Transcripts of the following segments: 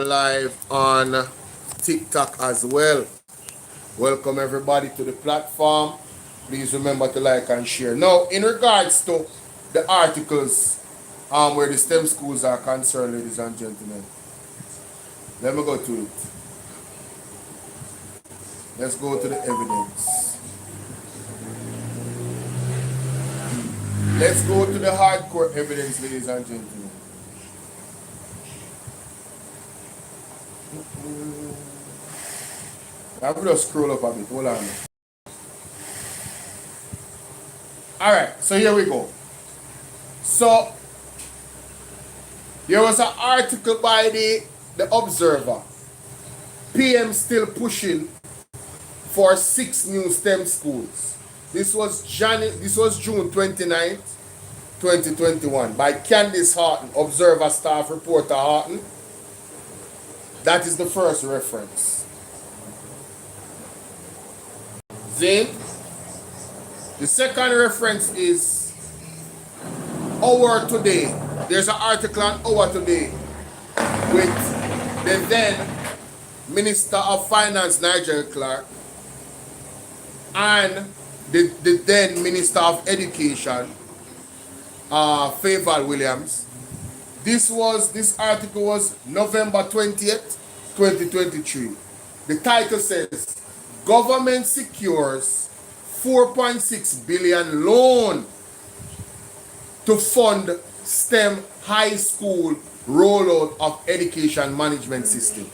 live on TikTok as well. Welcome everybody to the platform. Please remember to like and share. Now, in regards to the articles where the STEM schools are concerned, ladies and gentlemen, let me go to it. Let's go to the evidence. Let's go to the hardcore evidence, ladies and gentlemen. I'm going to scroll up a bit. Hold on. Alright, so here we go. So, there was an article by the Observer. PM still pushing for 6 new STEM schools. This was June 29th, 2021 by Candice Horton, Observer staff reporter Horton. That is the first reference. Then, the second reference is Our Today. There's an article on Our Today with the then Minister of Finance, Nigel Clark, and the then Minister of Education, Favour Williams. This article was November 20th, 2023. The title says, Government secures 4.6 billion loan to fund STEM high school rollout of education management system.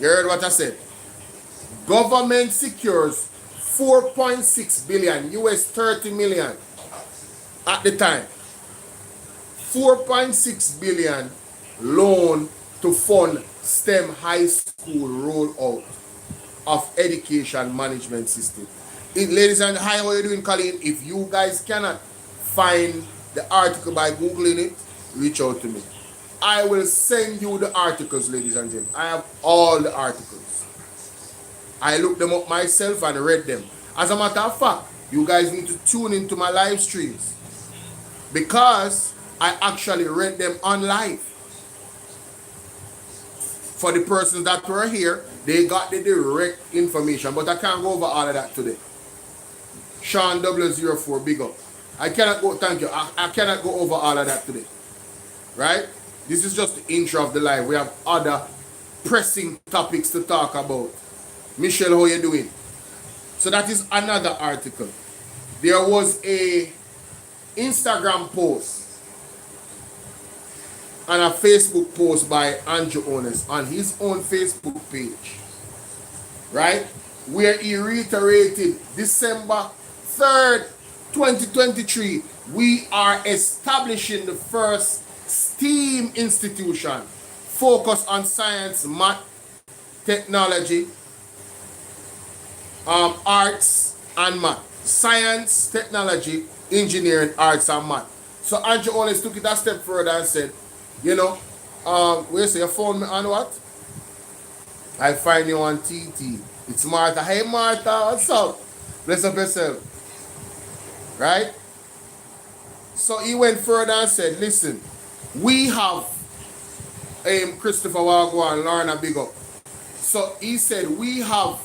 You heard what I said? Government secures 4.6 billion, US 30 million at the time. 4.6 billion loan to fund STEM high school rollout of education management system. Ladies and hi, how are you doing, Colleen? If you guys cannot find the article by Googling it, reach out to me. I will send you the articles, ladies and gentlemen. I have all the articles. I looked them up myself and read them. As a matter of fact, you guys need to tune into my live streams because I actually read them on live. For the persons that were here, they got the direct information, but I can't go over all of that today. Sean W04, big up. I cannot go, thank you. I cannot go over all of that today. Right? This is just the intro of the live. We have other pressing topics to talk about. Michelle, how you doing? So that is another article. There was a Instagram post and a Facebook post by Andrew Ones on his own Facebook page, right? Where he reiterated December 3rd, 2023, we are establishing the first STEAM institution focused on science, math, technology, arts and math. Science, technology, engineering, arts and math. So Andrew Ones took it a step further and said, you know, where you say you found me on what? I find you on TT. It's Martha. Hey Martha, what's up? Bless up yourself. Right? So he went further and said, listen, we have Christopher Wagwan, Lorna Big Up. So he said, we have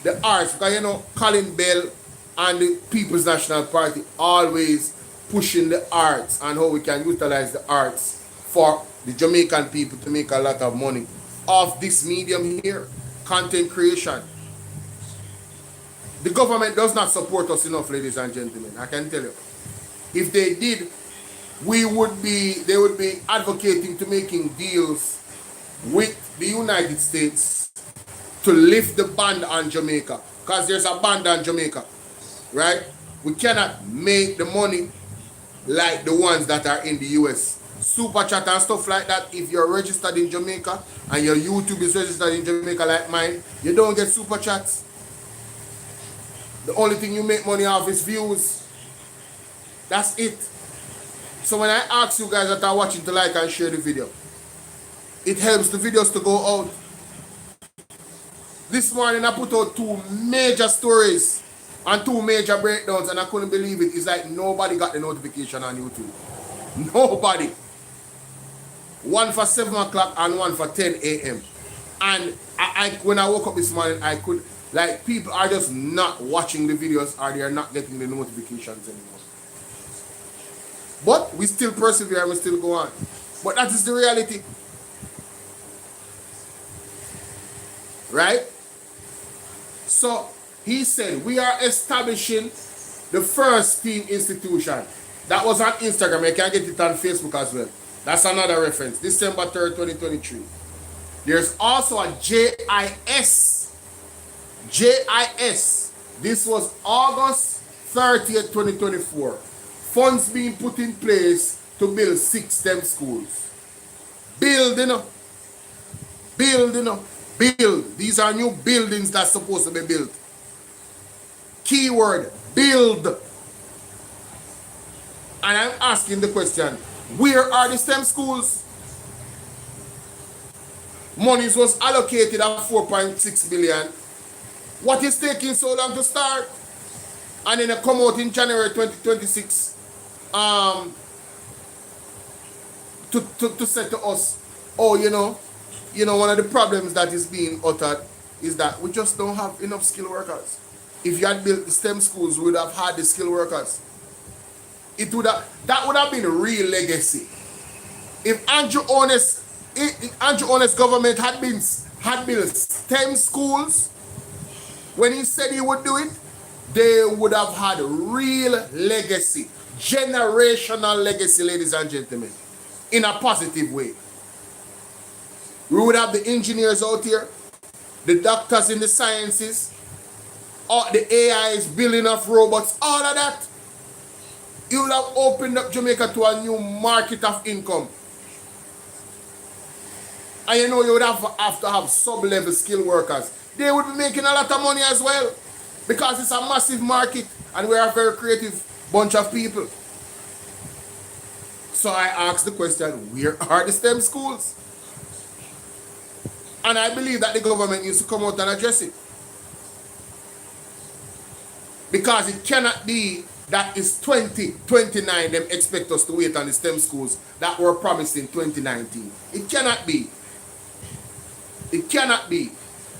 the arts, because you know, Colin Bell and the People's National Party always pushing the arts and how we can utilize the arts for the Jamaican people to make a lot of money off this medium here, content creation. The government does not support us enough, ladies and gentlemen. I can tell you. If they did, they would be advocating to making deals with the United States to lift the ban on Jamaica. Because there's a ban on Jamaica, right? We cannot make the money like the ones that are in the US. Super chat and stuff like that. If you're registered in Jamaica and your YouTube is registered in Jamaica like mine, you don't get super chats. The only thing you make money off is views. That's it. So when I ask you guys that are watching to like and share the video, it helps the videos to go out. This morning I put out 2 major stories and 2 major breakdowns and I couldn't believe it. It's like nobody got the notification on YouTube. Nobody. one for 7 o'clock and one for 10 a.m. And when I woke up this morning, I could, like, people are just not watching the videos or they are not getting the notifications anymore. But we still persevere and we still go on. But that is the reality. Right? So he said, we are establishing the first team institution. That was on Instagram. You can get it on Facebook as well. That's another reference. December 3rd, 2023. There's also a JIS. JIS. This was August 30th, 2024. Funds being put in place to build 6 STEM schools. Build, you know. Build, you know. Build. These are new buildings that's supposed to be built. Keyword, build. And I'm asking the question, where are the STEM schools? Monies was allocated at 4.6 billion. What is taking so long to start? And then it come out in January 2026 to say to us, oh, you know, one of the problems that is being uttered is that we just don't have enough skilled workers. If you had built the STEM schools, we would have had the skilled workers. That would have been a real legacy. If Andrew Honest's government had built STEM schools, when he said he would do it, they would have had real legacy, generational legacy, ladies and gentlemen, in a positive way. We would have the engineers out here, the doctors in the sciences, all the AIs, building of robots, all of that. You would have opened up Jamaica to a new market of income. And you know, you would have to have sub-level skilled workers. They would be making a lot of money as well, because it's a massive market and we are a very creative bunch of people. So I asked the question, where are the STEM schools? And I believe that the government needs to come out and address it. Because it cannot be that it's 2029 them expect us to wait on the STEM schools that were promised in 2019. It cannot be. It cannot be.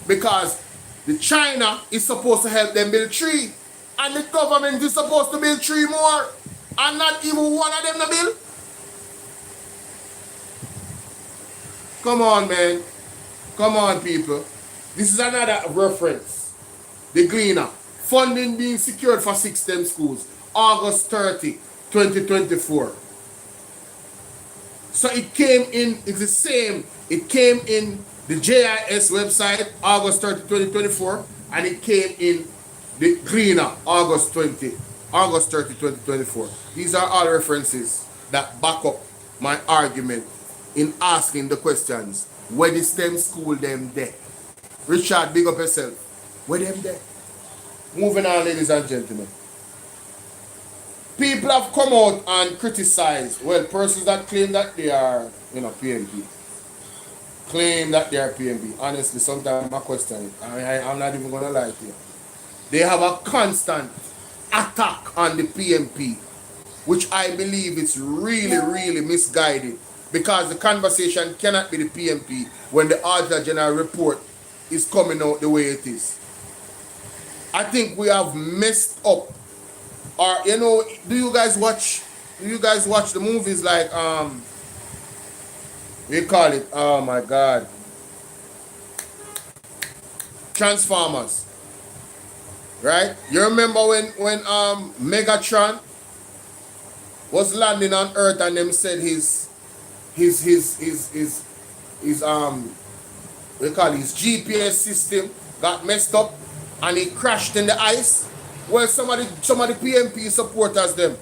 Because the China is supposed to help them build 3. And the government is supposed to build 3 more. And not even one of them to build. Come on, man. Come on, people. This is another reference. The Gleaner. Funding being secured for 6 STEM schools. August 30, 2024. So it came in, it's the same. It came in the JIS website, August 30, 2024. And it came in the Gleaner, August 30, 2024. These are all references that back up my argument in asking the questions. Where the STEM school them there? Richard, big up yourself. Where them there? Moving on, ladies and gentlemen. People have come out and criticized, well, persons that claim that they are, PNP. Claim that they are PNP. Honestly, sometimes I question it. I'm not even going to lie to you. They have a constant attack on the PNP, which I believe is really, really misguided. Because the conversation cannot be the PNP when the Auditor General report is coming out the way it is. I think we have messed up. Or, do you guys watch the movies like, we call it, oh my God, Transformers, right? You remember when Megatron was landing on Earth and them said his GPS system got messed up and he crashed in the ice? Well, some of the PNP supporters them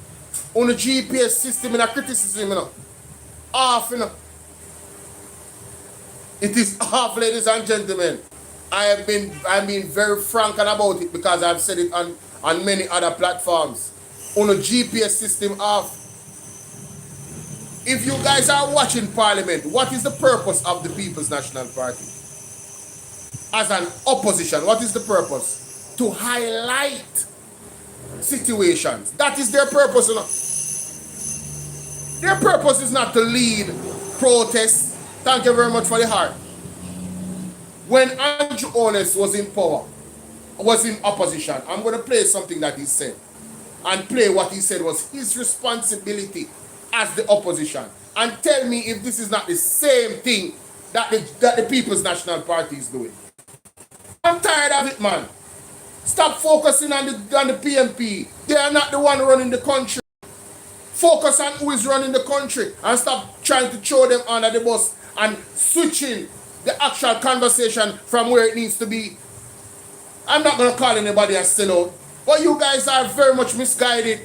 on the GPS system in a criticism, off, It is off, ladies and gentlemen. I've been very frank about it because I've said it on many other platforms. On the GPS system off. If you guys are watching Parliament, what is the purpose of the People's National Party? As an opposition, what is the purpose? To highlight situations. That is their purpose. Their purpose is not to lead protest. Thank you very much for the heart. When Andrew Holness was in power, was in opposition, I'm going to play something that he said and play what he said was his responsibility as the opposition, and tell me if this is not the same thing that the People's National Party is doing. I'm tired of it, man. Stop focusing on the PNP. They are not the one running the country. Focus on who is running the country and stop trying to throw them under the bus and switching the actual conversation from where it needs to be. I'm not going to call anybody a sellout, but you guys are very much misguided.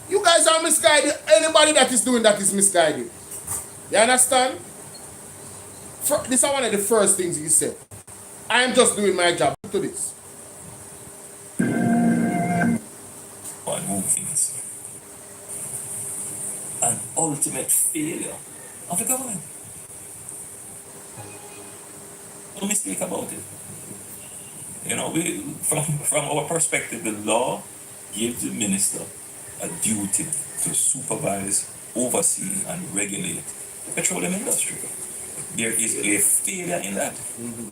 You guys are misguided. Anybody that is doing that is misguided. You understand? This is one of the first things he said. I am just doing my job. To this. On who things. An ultimate failure of the government. No mistake about it. You know, from our perspective, the law gives the minister a duty to supervise, oversee, and regulate the petroleum industry. There is a failure in that. Mm-hmm.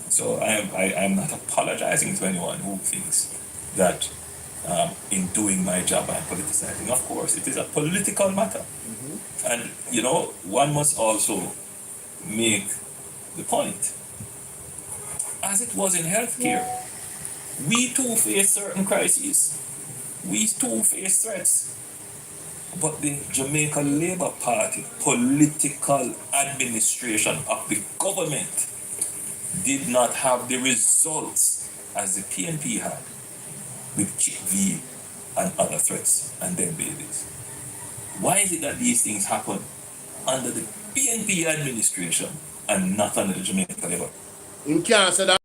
So I am not apologizing to anyone who thinks that in doing my job I'm politicizing. Of course, it is a political matter. Mm-hmm. And, you know, one must also make the point. As it was in healthcare, we too face certain crises. We too face threats. But the Jamaica Labour Party political administration of the government did not have the results as the PNP had with Chick V and other threats and their babies. Why is it that these things happen under the PNP administration and not under the Jamaica Labour? You can't say that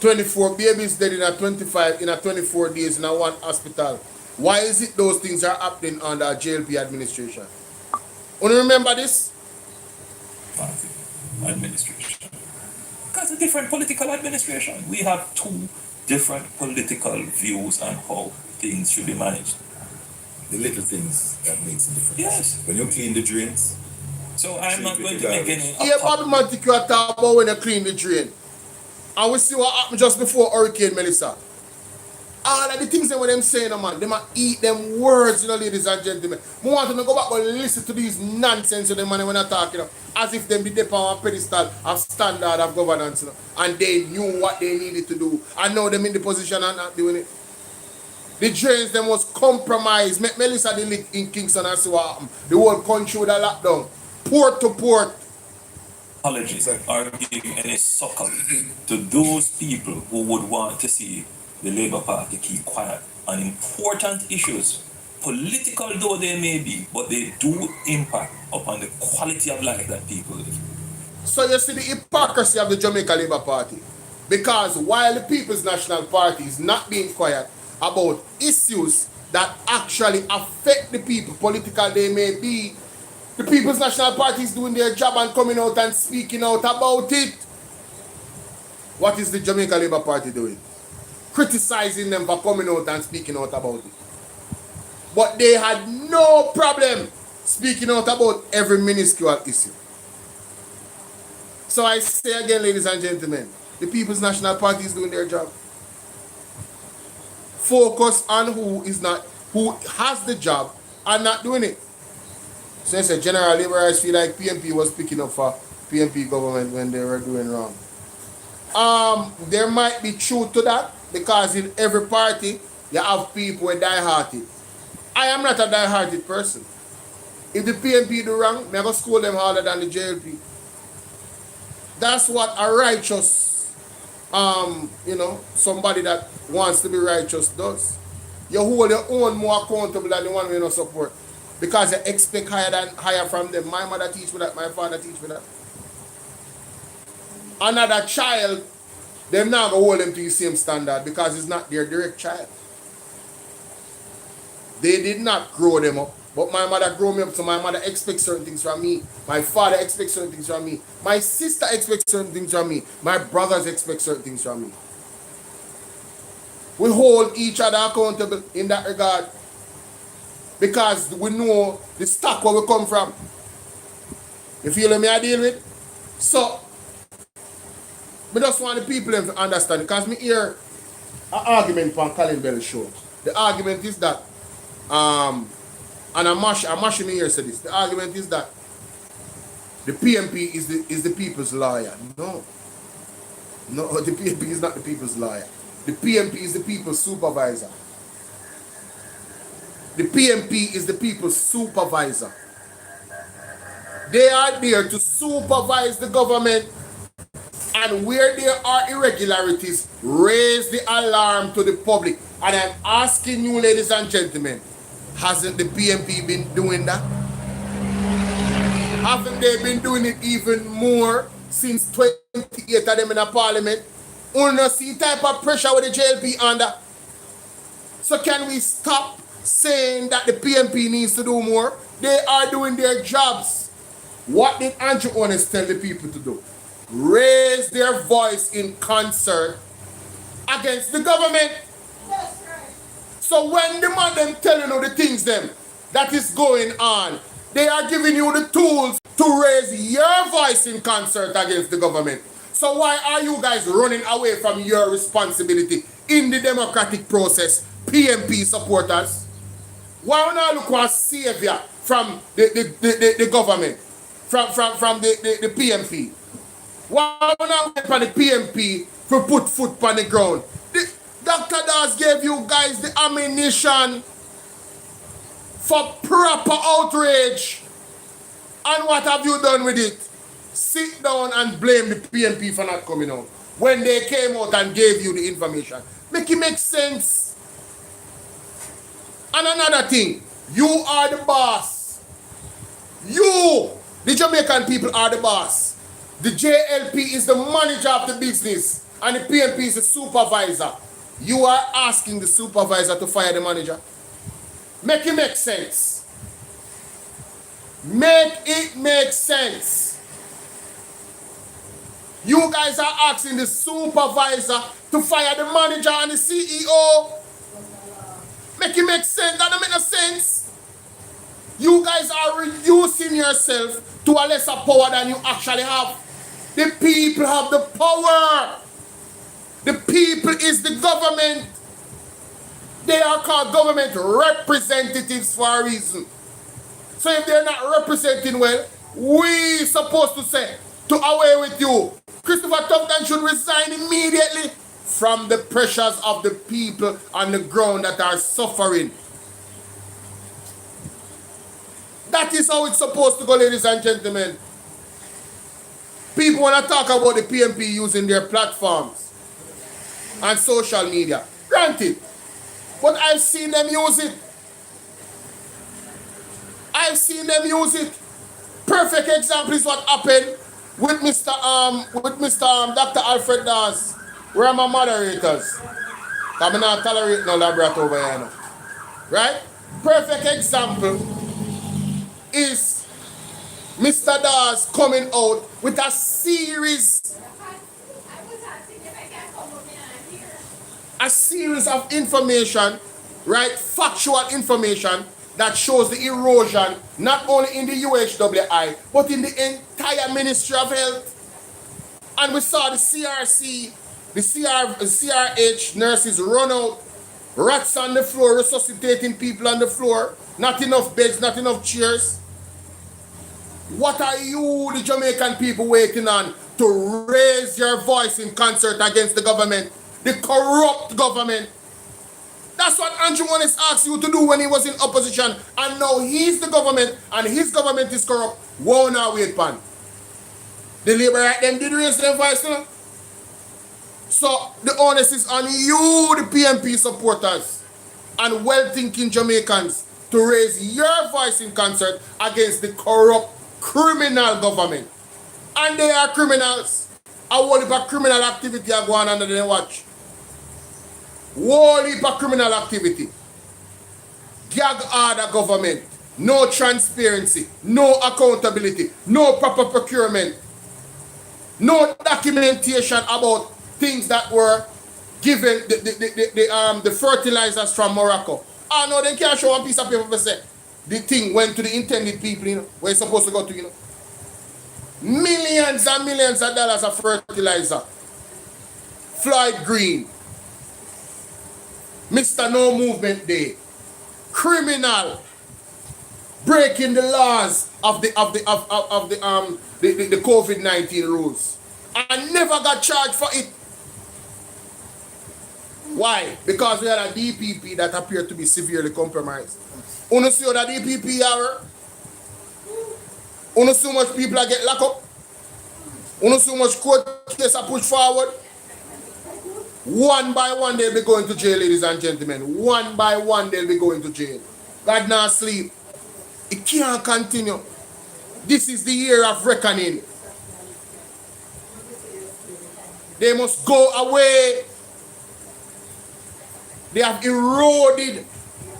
24 babies dead in a 24 days in a one hospital. Why is it those things are happening under a JLP administration? Want to remember this? Party administration. Because a different political administration. We have two different political views on how things should be managed. The little things that makes a difference. Yes. When you clean the drains. So I'm not going to make any... Yeah, Bobby man think you are talking about when you clean the drain. And we see what happened just before Hurricane Melissa. All of the things that them saying, man, they might eat them words, you know, ladies and gentlemen. We want them to go back and listen to these nonsense of them man when they're talking, as if them be there on a pedestal of standard of governance, you know, and they knew what they needed to do. And now them in the position and not doing it. The drains them was compromised. Melissa did it in Kingston and see what happened. The whole country with a lockdown. Port to port. Apologies are giving any succor to those people who would want to see the Labour Party keep quiet on important issues, political though they may be, but they do impact upon the quality of life that people live. So you see the hypocrisy of the Jamaica Labour Party. Because while the People's National Party is not being quiet about issues that actually affect the people, political they may be, the People's National Party is doing their job and coming out and speaking out about it. What is the Jamaica Labour Party doing? Criticizing them for coming out and speaking out about it. But they had no problem speaking out about every minuscule issue. So I say again, ladies and gentlemen, the People's National Party is doing their job. Focus on who has the job and not doing it. So I said, General Labourers feel like PNP was picking up for PNP government when they were doing wrong. There might be truth to that, because in every party, you have people who are die-hearted. I am not a die-hearted person. If the PNP do wrong, I'm going to scold them harder than the JLP. That's what a righteous, somebody that wants to be righteous does. You hold your own more accountable than the one we don't support. Because you expect higher from them. My mother teach me that, my father teach me that. Another child, them not going to hold them to the same standard because it's not their direct child. They did not grow them up. But my mother grew me up, so my mother expects certain things from me. My father expects certain things from me. My sister expects certain things from me. My brothers expect certain things from me. We hold each other accountable in that regard. because we know the stock where we come from. You feel me I deal with? So, I just want the people to understand, because me hear an argument on Colin Bell's show. The argument is that, and I'm mashing me here say this. The argument is that the PMP is the people's lawyer. No. No, the PMP is not the people's lawyer. The PMP is the people's supervisor. The PMP is the people's supervisor. They are there to supervise the government, and where there are irregularities, raise the alarm to the public. And I'm asking you, ladies and gentlemen, hasn't the PMP been doing that? Haven't they been doing it even more since 28 of them in the parliament? Una see type of pressure with the JLP under. So can we stop saying that the PMP needs to do more? They are doing their jobs. What did Andrew Honest tell the people to do? Raise their voice in concert against the government. That's right. So when the man them telling you the things them that is going on, they are giving you the tools to raise your voice in concert against the government. So why are you guys running away from your responsibility in the democratic process, PMP supporters? Why not look for a savior from the government, from the PMP? Why not wait for the PMP to put foot on the ground? Dr. Das gave you guys the ammunition for proper outrage. And what have you done with it? Sit down and blame the PMP for not coming out when they came out and gave you the information. Make it make sense. And another thing, you are the boss. You, the Jamaican people, are the boss. The JLP is the manager of the business and the PMP is the supervisor. You are asking the supervisor to fire the manager. Make it make sense. Make it make sense. You guys are asking the supervisor to fire the manager and the CEO. Make it make sense. That don't make no sense. You guys are reducing yourself to a lesser power than you actually have. The people have the power. The people is the government. They are called government representatives for a reason. So if they're not representing well, we supposed to say, to away with you. Christopher Tufton should resign immediately from the pressures of the people on the ground that are suffering. That is how it's supposed to go, ladies and gentlemen. People want to talk about the PMP using their platforms and social media. Granted. But I've seen them use it. I've seen them use it. Perfect example is what happened with Mr. Dr. Alfred Das. Where are my moderators? I'm not tolerating no labrat over here now. Right? Perfect example is Mr. Das coming out with a series of information, right? Factual information that shows the erosion not only in the UHWI but in the entire Ministry of Health. And we saw the CRC, the CRH nurses run out, rats on the floor, resuscitating people on the floor, not enough beds, not enough chairs. What are you, the Jamaican people, waiting on to raise your voice in concert against the government, the corrupt government? That's what Andrew Wallace asked you to do when he was in opposition, and now he's the government and his government is corrupt. Won't now wait pan. The Labour right them did raise their voice, you know? So the onus is on you, the PMP supporters and well-thinking Jamaicans, to raise your voice in concert against the corrupt criminal government. And they are criminals. A whole heap of criminal activity are going on under their watch. Whole heap of criminal activity. Gag order government. No transparency. No accountability. No proper procurement. No documentation about things that were given, the fertilizers from Morocco. Oh no, they can't show one piece of paper and say, the thing went to the intended people, you know, where it's supposed to go to, you know. Millions and millions of dollars of fertilizer. Floyd Green. Mr. No Movement Day. Criminal. Breaking the laws of the COVID-19 rules. And never got charged for it. Why? Because we had a DPP that appeared to be severely compromised. You see how the DPP are? You see how much people get locked up? You see how much court cases are pushed forward? One by one they'll be going to jail, ladies and gentlemen. One by one they'll be going to jail. God not sleep. It can't continue. This is the year of reckoning. They must go away. They have eroded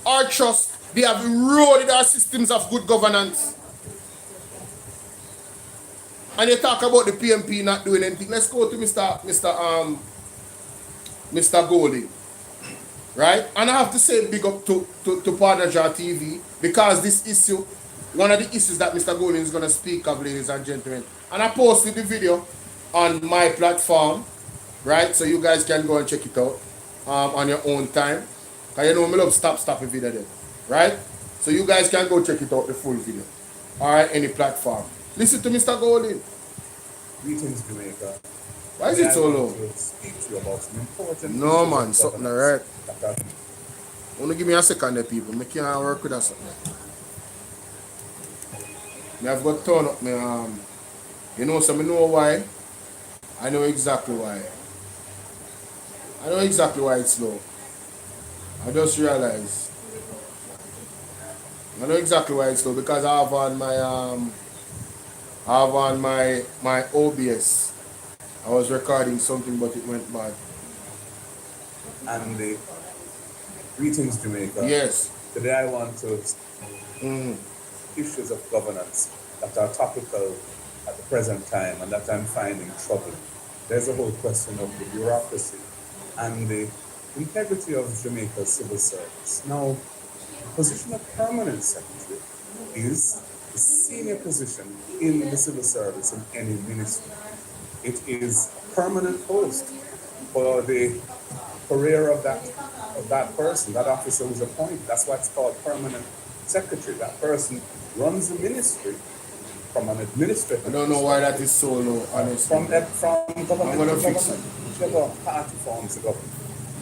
our trust. They have eroded our systems of good governance. And they talk about the PMP not doing anything. Let's go to Mr. Golding. Right? And I have to say big up to Partner Jar TV, because this issue, one of the issues that Mr. Golding is going to speak of, ladies and gentlemen. And I posted the video on my platform, right? So you guys can go and check it out on your own time. Because you know me love stop a video there. Right? So you guys can go check it out, the full video. Alright, any platform. Listen to Mr. Golding. Greetings, Jamaica. Why is it so low? To speak to you about some important No issues man, of something governance alright. that are- Wanna give me a second there, people. I can't work with that something. I've got to turn up my you know, so I know why. I know exactly why. I know exactly why it's low. I just realized. I know exactly why it's low, because I have on my OBS. I was recording something but it went bad. And the greetings, Jamaica. Yes. Today I want to Mm. issues of governance that are topical at the present time and that I'm finding troubling. There's a whole question of the bureaucracy and the integrity of Jamaica's civil service. Now, the position of permanent secretary is the senior position in the civil service in any ministry. It is a permanent post for the career of that person, that officer who's appointed. That's why it's called permanent secretary. That person runs the ministry from an administrative. I don't know why that is so low, honestly. From government gonna to fix government, whichever party forms the government.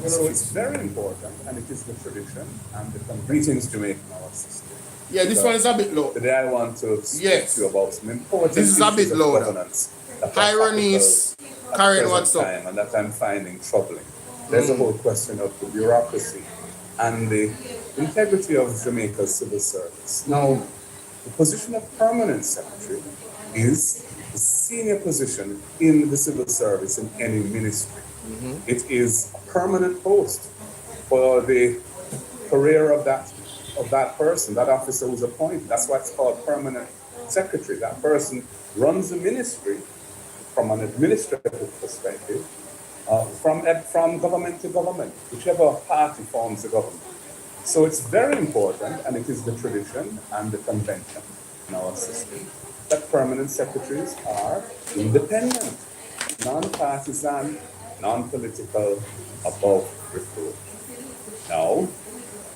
So it's very important, and it is the tradition and the greetings Jamaican our sister. Yeah, this one is a bit low. Today I want to speak Yes. to you about some important This is a bit issues of lower. governance that Hi, are Ronice. topical at the Karen, present what's up? time and that I'm finding troubling. There's a whole question of the bureaucracy and the integrity of Jamaica's civil service. Now, the position of permanent secretary is the senior position in the civil service in any ministry. It is a permanent post for the career of that person, that officer who's appointed. That's why it's called permanent secretary. That person runs the ministry from an administrative perspective, from government to government, whichever party forms the government. So it's very important, and it is the tradition and the convention in our system, that permanent secretaries are independent, non-partisan, non-political, above reproach. Now,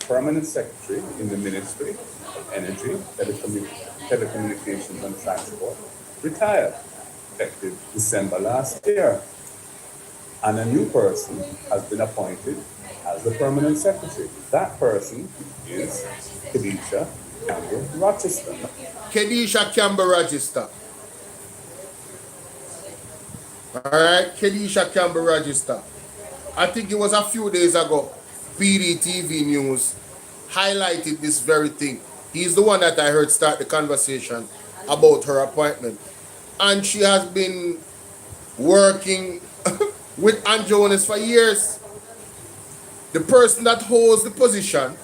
permanent secretary in the Ministry of Energy, Telecommunications and Transport retired effective December last year. And a new person has been appointed as the permanent secretary. That person is Kedisha Campbell Rochester. Kedisha Campbell Register. Alright, Kedisha Campbell Register. I think it was a few days ago, PDTV News highlighted this very thing. He's the one that I heard start the conversation about her appointment. And she has been working with Ann Jonas for years. The person that holds the position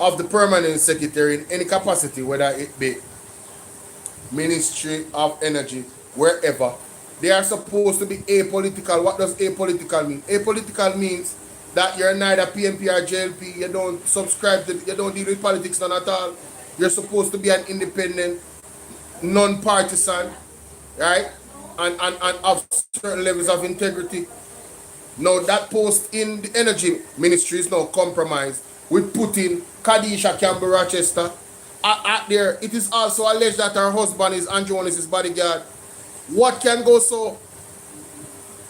of the permanent secretary in any capacity, whether it be Ministry of Energy, wherever, they are supposed to be apolitical. What does apolitical mean? Apolitical means that you're neither PNP or JLP, you don't subscribe to, you don't deal with politics none at all. You're supposed to be an independent, non-partisan, right? And have certain levels of integrity. Now that post in the energy ministry is now compromised with Putin, Kadisha Campbell Rochester. At there, it is also alleged that her husband is Andrew Holness's bodyguard. What can go so?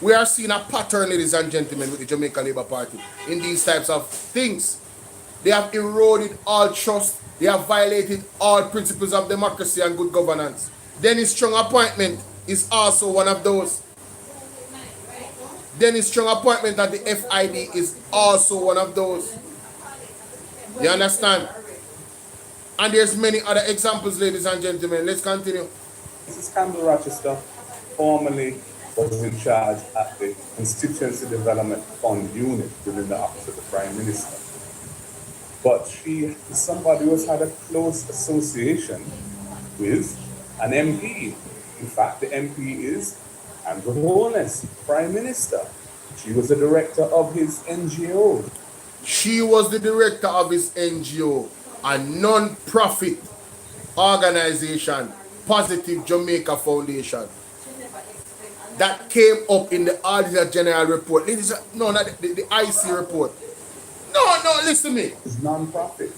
We are seeing a pattern, ladies and gentlemen, with the Jamaica Labour Party in these types of things. They have eroded all trust. They have violated all principles of democracy and good governance. Dennis Strong appointment is also one of those. Dennis Strong appointment at the FID is also one of those. You understand? And there's many other examples, ladies and gentlemen. Let's continue. Mrs. Campbell Rochester formerly was in charge at the Constituency Development Fund unit within the Office of the Prime Minister. But she is somebody who has had a close association with an MP. In fact, the MP is Andrew Holness, Prime Minister. She was the director of his NGO. She was the director of his NGO, a non-profit organization, Positive Jamaica Foundation, that came up in the Auditor General report. Ladies, no, not the IC report. No, listen to me. It's non-profit,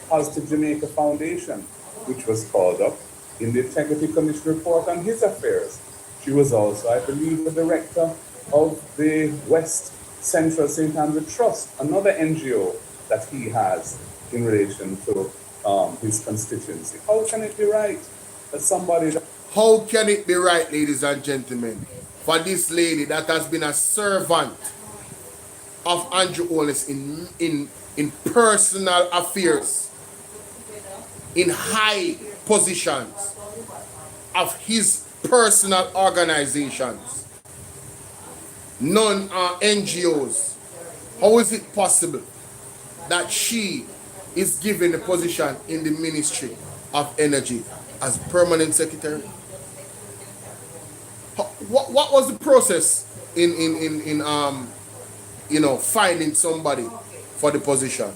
Positive Jamaica Foundation, which was called up in the Integrity Commission report on his affairs. She was also, I believe, the director of the West Central St. Andrew Trust, another NGO that he has in relation to his constituency. How can it be right that somebody... How can it be right, ladies and gentlemen, for this lady that has been a servant of Andrew Holness in personal affairs, in high positions of his personal organizations, non-NGOs? How is it possible that she is given a position in the Ministry of Energy as permanent secretary? What was the process in finding somebody for the position?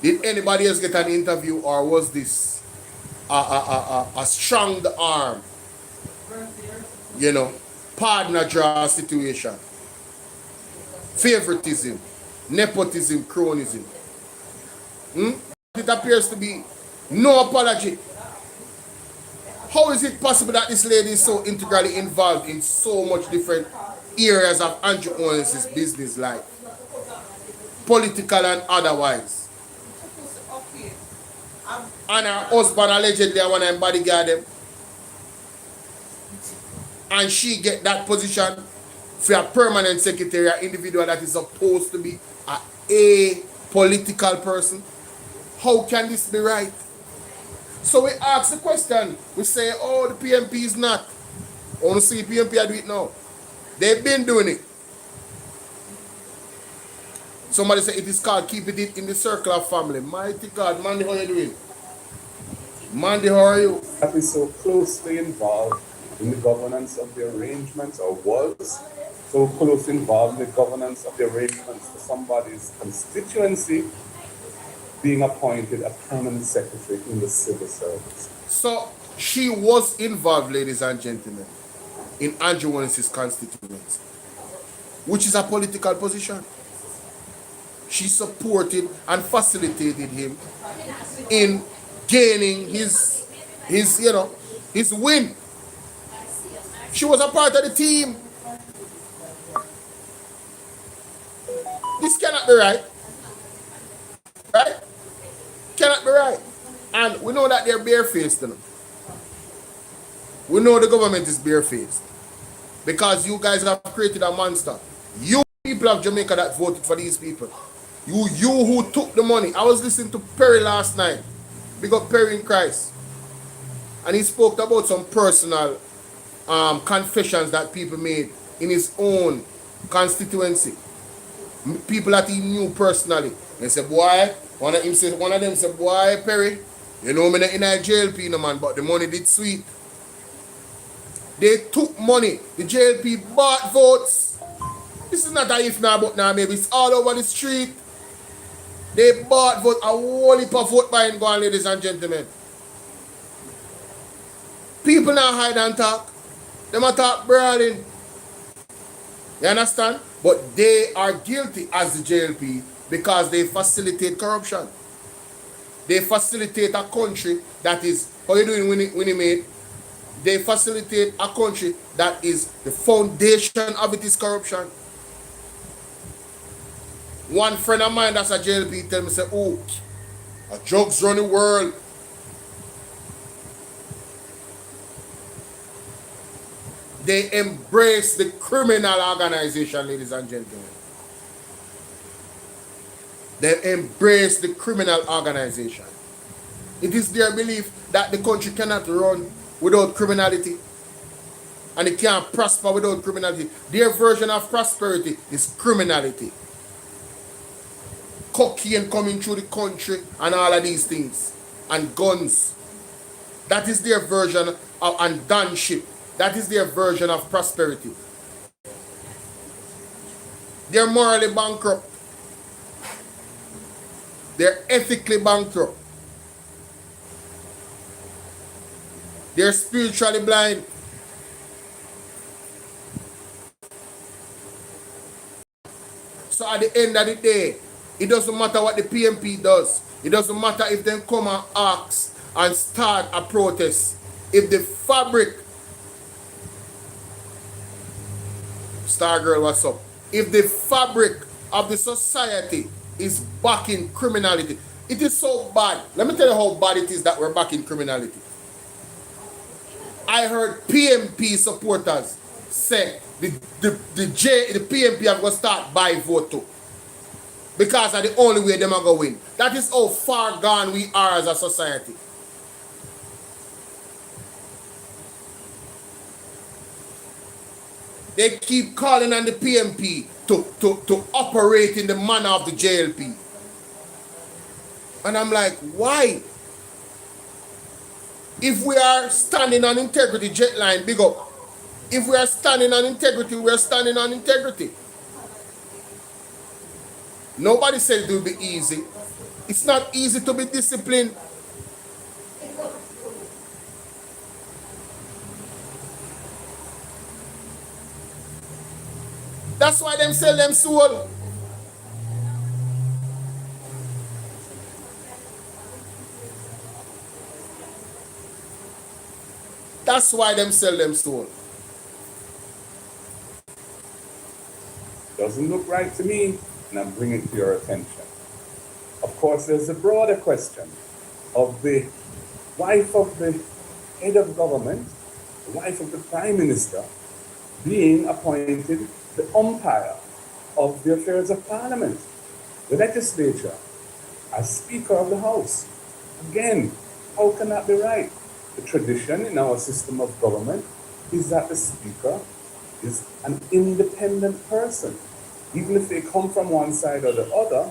Did anybody else get an interview, or was this a strong arm, partner draw situation? Favoritism, nepotism, cronyism. It appears to be no apology. How is it possible that this lady is so integrally involved in so much different areas of Andrew Holness's business life, political and otherwise? And her husband allegedly one of them bodyguard them, and she get that position for a permanent secretary, an individual that is supposed to be a political person. How can this be right? So we ask the question. We say, oh, the PMP is not. I want to see PMP do it now. They've been doing it. Somebody say it is called keeping it in the circle of family. Mighty God, Mandy, how are you doing? Mandy, how are you? That is so closely involved in the governance of the arrangements, or was so closely involved in the governance of the arrangements for somebody's constituency, being appointed a permanent secretary in the civil service. So she was involved, ladies and gentlemen, in Andrew Holness's constituency, which is a political position. She supported and facilitated him in gaining his win. She was a part of the team. This cannot be right. Right? Cannot be right. And we know that they're barefaced. We know the government is barefaced. Because you guys have created a monster. You people of Jamaica that voted for these people. You who took the money. I was listening to Perry last night. Big up Perry in Christ. And he spoke about some personal confessions that people made in his own constituency. People that he knew personally. They said, boy, one of them said, boy, Perry, you know me not in a JLP, no man, but the money did sweet. They took money. The JLP bought votes. This is not a if now, but now, maybe it's all over the street. They bought vote, a whole heap of vote buying going, ladies and gentlemen. People now hide and talk. Them a talk brawling. You understand? But they are guilty as the JLP because they facilitate corruption. They facilitate a country that is, how you doing, Winnie mate? They facilitate a country that is, the foundation of it is corruption. One friend of mine that's a JLP tell me, say, oh, a drugs run the world. They embrace the criminal organization, ladies and gentlemen. They embrace the criminal organization. It is their belief that the country cannot run without criminality. And it can't prosper without criminality. Their version of prosperity is criminality. Cocaine coming through the country and all of these things. And guns. That is their version of, and gunship. That is their version of prosperity. They're morally bankrupt. They're ethically bankrupt. They're spiritually blind. So at the end of the day, it doesn't matter what the PMP does. It doesn't matter if they come and ask and start a protest. If the fabric, Stargirl, what's up? If the fabric of the society is backing criminality, it is so bad. Let me tell you how bad it is that we're backing criminality. I heard PMP supporters say the PMP are going to start buy vote too. Because that's the only way them are going to win. That is how far gone we are as a society. They keep calling on the PMP to operate in the manner of the JLP. And I'm like, why? If we are standing on integrity, Jetline, big up. If we are standing on integrity, we are standing on integrity. Nobody said it will be easy. It's not easy to be disciplined. That's why them sell them soul. That's why them sell them soul. Doesn't look right to me, and I'm bringing it to your attention. Of course, there's a broader question of the wife of the head of government, the wife of the prime minister, being appointed the umpire of the affairs of parliament, the legislature, as Speaker of the House. Again, how can that be right? The tradition in our system of government is that the Speaker is an independent person. Even if they come from one side or the other,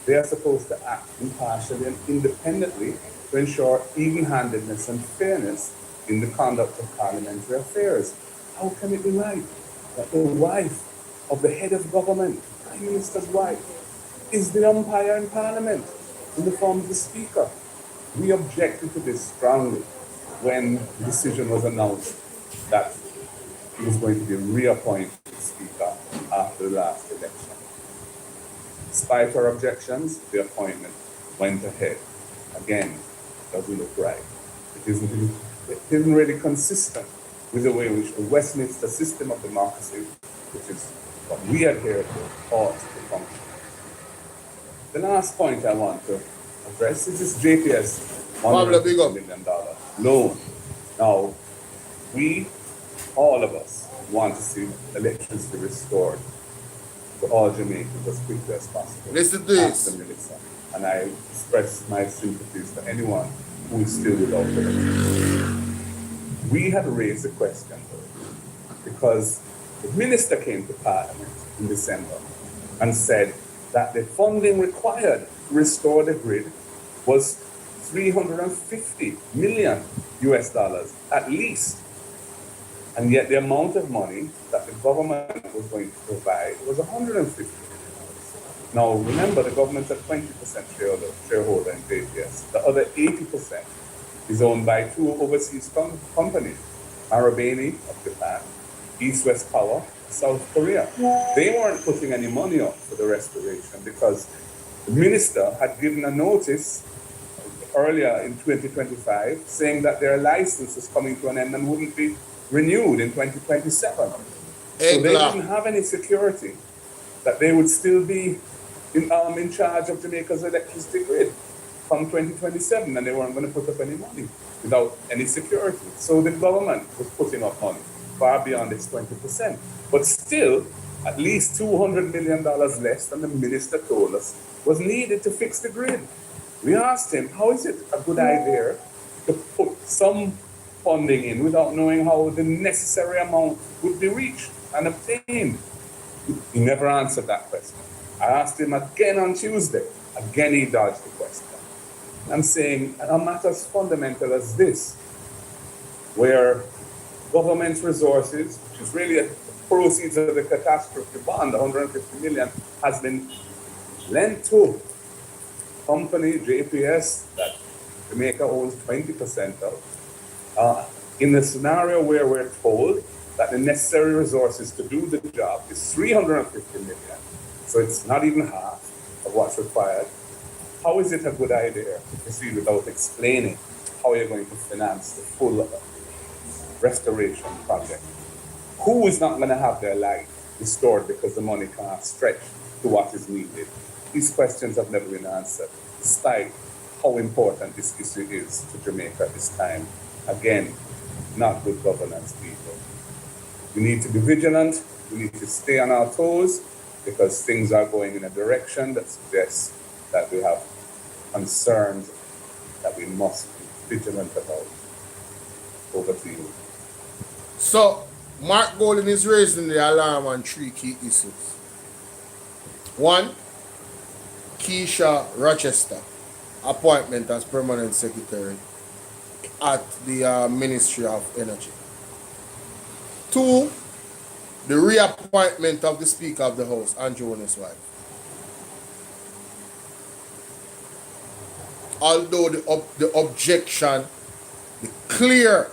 they are supposed to act impartially and independently to ensure even-handedness and fairness in the conduct of parliamentary affairs. How can it be right that the wife of the head of government, the Prime Minister's wife, is the umpire in Parliament in the form of the Speaker? We objected to this strongly when the decision was announced that he was going to be reappointed Speaker after the last election. Despite our objections, the appointment went ahead. Again, doesn't look right. It isn't really consistent with the way in which the Westminster system of democracy, which is what we adhere to, ought to function. The last point I want to address is this JPS $150 million loan. Now, we, all of us, want to see electricity restored to all Jamaicans as quickly as possible. Listen to this. And I express my sympathies to anyone who is still without electricity. We had raised the question because the minister came to Parliament in December and said that the funding required to restore the grid was $350 million US at least. And yet the amount of money that the government was going to provide was $150 million. Now remember, the government's a 20% shareholder in JPS. The other 80% is owned by two overseas companies, Marubeni of Japan, East West Power, South Korea. They weren't putting any money up for the restoration because the minister had given a notice earlier in 2025 saying that their license was coming to an end and wouldn't be renewed in 2027. So they didn't have any security that they would still be in charge of Jamaica's electricity grid come 2027, and they weren't going to put up any money without any security. So the government was putting up money far beyond its 20%, but still at least $200 million less than the minister told us was needed to fix the grid. We asked him, how is it a good idea to put some funding in without knowing how the necessary amount would be reached and obtained? He never answered that question. I asked him again on Tuesday. Again, he dodged the question. I'm saying a matter as fundamental as this, where government resources, which is really a proceeds of the catastrophe bond, 150 million, has been lent to company JPS that Jamaica owns 20% of, in a scenario where we're told that the necessary resources to do the job is 350 million. So it's not even half of what's required. How is it a good idea to proceed without explaining how you're going to finance the full restoration project? Who is not going to have their life restored because the money can't stretch to what is needed? These questions have never been answered, despite how important this issue is to Jamaica at this time. Again, not good governance, people. We need to be vigilant. We need to stay on our toes because things are going in a direction that suggests that we have concerns that we must be vigilant about. Over to you. So, Mark Golden is raising the alarm on three key issues. One, Keisha Rochester appointment as permanent secretary at the Ministry of Energy. Two, the reappointment of the Speaker of the House, Andrew and his wife. Although the objection, the clear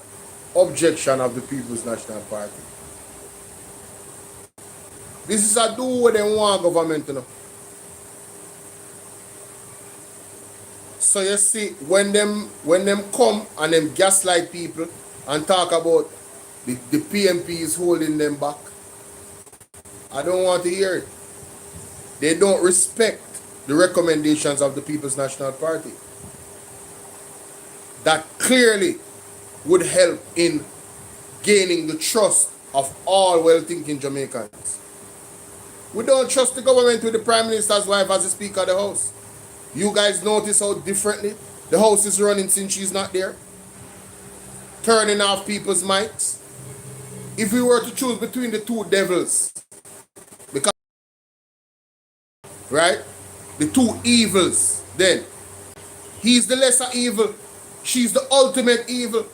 objection of the People's National Party. This is a do what they want government to know. So you see, when them come and them gaslight people and talk about the PMP is holding them back, I don't want to hear it. They don't respect the recommendations of the People's National Party. That clearly would help in gaining the trust of all well-thinking Jamaicans. We don't trust the government with the Prime Minister's wife as the Speaker of the House. You guys notice how differently the House is running since she's not there? Turning off people's mics. If we were to choose between the two devils, because, right? The two evils, then he's the lesser evil. She's the ultimate evil.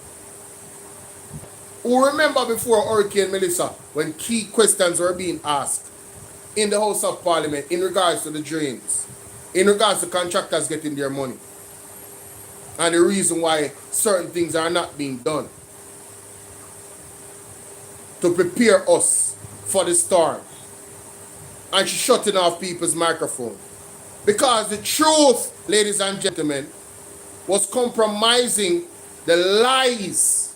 Who remember before Hurricane Melissa, when key questions were being asked in the House of Parliament in regards to the drains, in regards to contractors getting their money, and the reason why certain things are not being done to prepare us for the storm. And she's shutting off people's microphone. Because the truth, ladies and gentlemen, was compromising the lies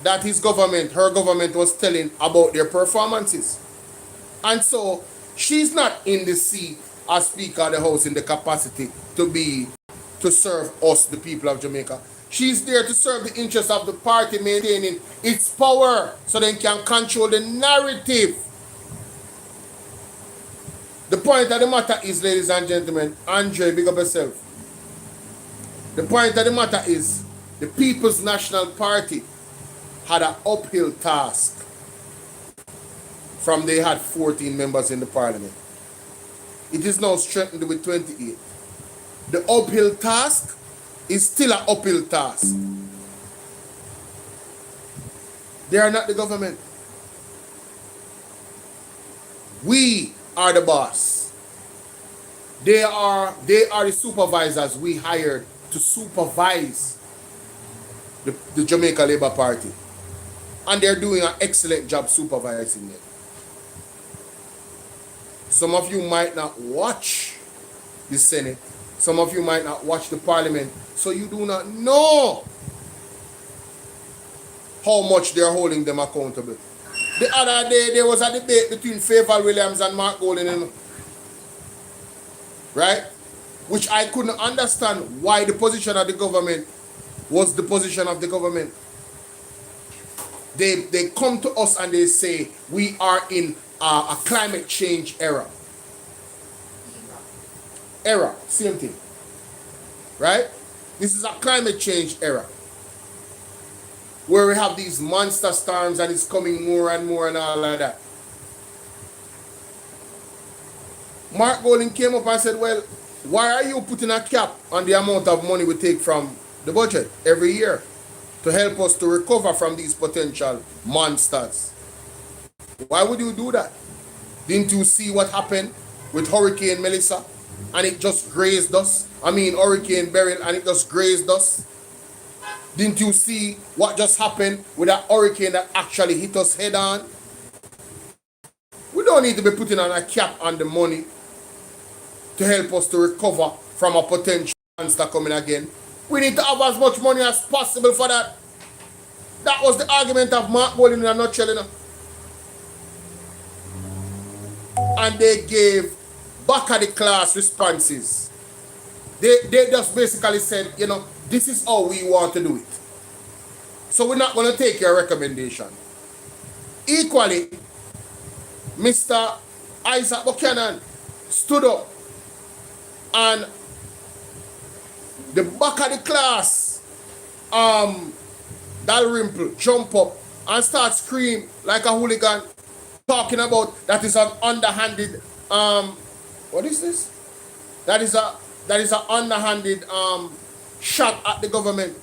that his government, her government, was telling about their performances. And so she's not in the seat as Speaker of the House in the capacity to serve us, the people of Jamaica. She's there to serve the interests of the party, maintaining its power so they can control the narrative. The point of the matter is, ladies and gentlemen, Andre, big up yourself. The point of the matter is, the People's National Party had an uphill task from they had 14 members in the parliament. It is now strengthened with 28. The uphill task is still an uphill task. They are not the government. We are the boss. They are the supervisors we hired to supervise the Jamaica Labour Party. And they're doing an excellent job supervising it. Some of you might not watch the Senate. Some of you might not watch the Parliament. So you do not know how much they're holding them accountable. The other day, there was a debate between Favour Williams and Mark Golding, right? Which I couldn't understand why the position of the government was the position of the government. They come to us and they say, we are in a climate change era. Same thing. Right? This is a climate change era. Where we have these monster storms and it's coming more and more and all like that. Mark Golding came up and said, well, why are you putting a cap on the amount of money we take from the budget every year to help us to recover from these potential monsters? Why would you do that? Didn't you see what happened with Hurricane Melissa and it just grazed us? I mean Hurricane Beryl and it just grazed us? Didn't you see what just happened with that hurricane that actually hit us head on? We don't need to be putting on a cap on the money to help us to recover from a potential monster coming again. We need to have as much money as possible for that. That was the argument of Mark Golding in a nutshell, you know. And they gave back of the class responses. They just basically said, you know, this is how we want to do it. So we're not going to take your recommendation. Equally, Mr. Isaac Buchanan stood up and the back of the class, Dalrymple jump up and start scream like a hooligan, talking about that is an underhanded, what is this? That is an underhanded shot at the government.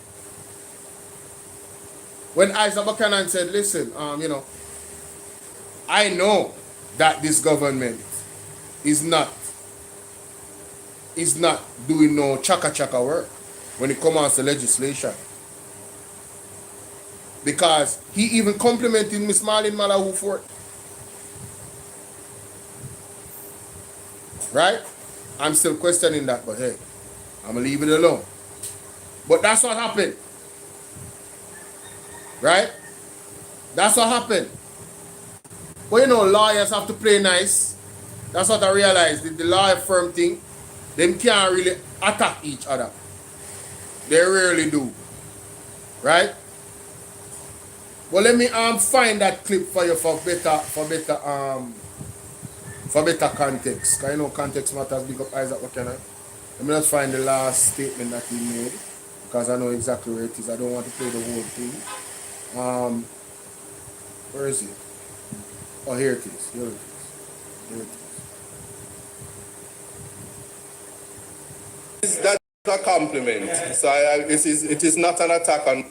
When Isaac Buchanan said, listen, you know, I know that this government is not doing no chaka work when it comes to legislation. Because he even complimented Miss Marlene Malahou for it. Right? I'm still questioning that, but hey, I'm going to leave it alone. But that's what happened. Right? That's what happened. But you know, lawyers have to play nice. That's what I realized. The lawyer firm thing, them can't really attack each other. They rarely do. Right? Well, let me find that clip for you for better context. Because you know context matters. Big up Isaac Buchanan. Let me just find the last statement that he made, because I know exactly where it is. I don't want to play the whole thing. Where is it? Oh, here it is. Here it is. Here it is. That's a compliment. So it is not an attack on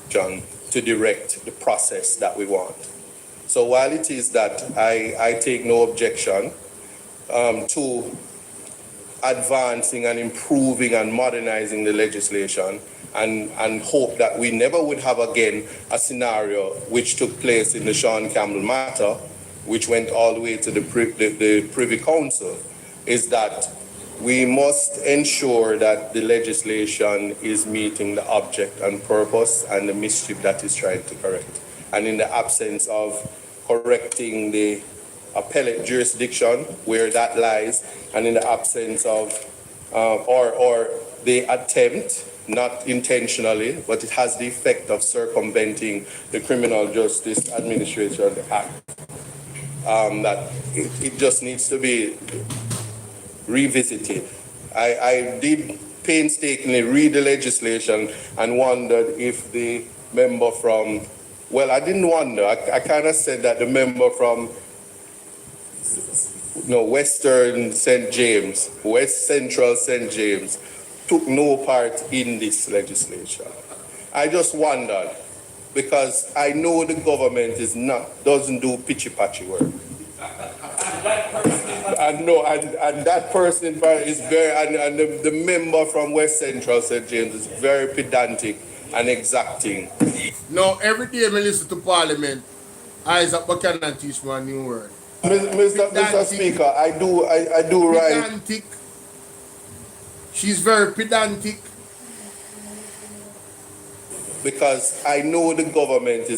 John to direct the process that we want. So while it is that I take no objection to advancing and improving and modernizing the legislation, and hope that we never would have again a scenario which took place in the Sean Campbell matter, which went all the way to the Privy Council, is that we must ensure that the legislation is meeting the object and purpose and the mischief that is trying to correct. And in the absence of correcting the appellate jurisdiction where that lies, and in the absence of or the attempt, not intentionally, but it has the effect of circumventing the Criminal Justice Administration Act, that it just needs to be revisited. I did painstakingly read the legislation and wondered if the member from, well, I didn't wonder, I kind of said that the member from Western St. James, West Central St. James, took no part in this legislation. I just wondered because I know the government doesn't do pitchy patchy work. And no, and that person is very, and the member from West Central St. James is very pedantic and exacting. Now, every day I listen to Parliament, Isaac Buchanan teach me a new word. Mr. Speaker, I do right. Pedantic. She's very pedantic. Because I know the government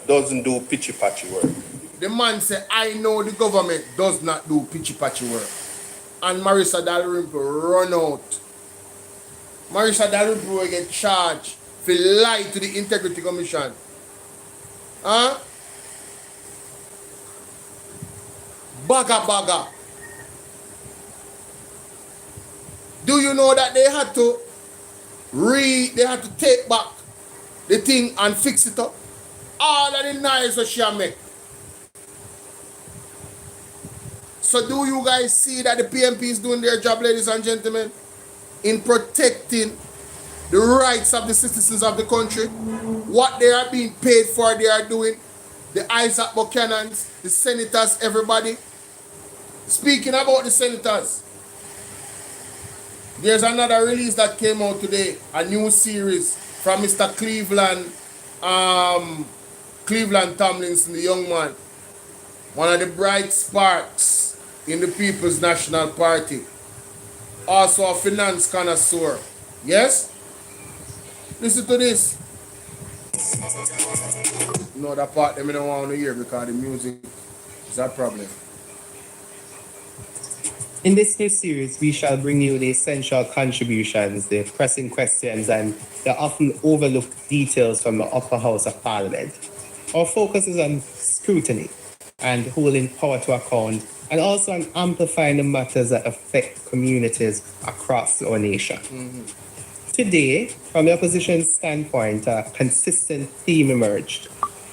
doesn't do pitchy patchy work. The man said, I know the government does not do pitchy patchy work. And Marisa Dalrymple run out. Marisa Dalrymple will get charged for lie to the Integrity Commission. Huh? Baga. Do you know that they had to take back the thing and fix it up? All of the noise that she make. So do you guys see that the PMP is doing their job, ladies and gentlemen, in protecting the rights of the citizens of the country? What they are being paid for, they are doing. The Isaac Buchanans, the senators, everybody. Speaking about the senators, there's another release that came out today, a new series from Mr. Cleveland Tomlinson, the young man, one of the bright sparks in the People's National Party, also a finance connoisseur. Yes? Listen to this. No, that part they don't want to hear because the music is a problem. In this new series, we shall bring you the essential contributions, the pressing questions, and the often overlooked details from the upper house of Parliament. Our focus is on scrutiny and holding power to account, and also on amplifying the matters that affect communities across our nation. Today, from the opposition's standpoint, a consistent theme emerged: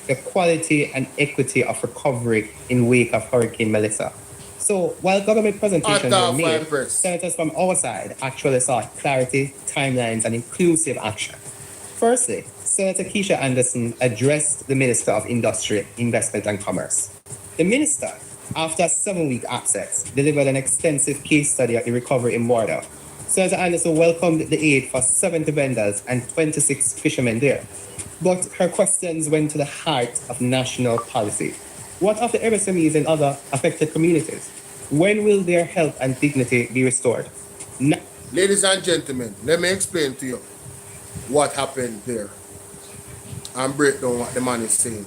the quality and equity of recovery in wake of Hurricane Melissa. So while government presentations were made, senators from our side actually sought clarity, timelines, and inclusive action. Firstly, Senator Keisha Anderson addressed the Minister of Industry, Investment and Commerce. The minister, after a 7-week absence, delivered an extensive case study of the recovery in Border. Senator Anderson welcomed the aid for 70 vendors and 26 fishermen there. But her questions went to the heart of national policy. What of the MSMEs in other affected communities? When will their health and dignity be restored? Ladies and gentlemen, let me explain to you what happened there and break down what the man is saying.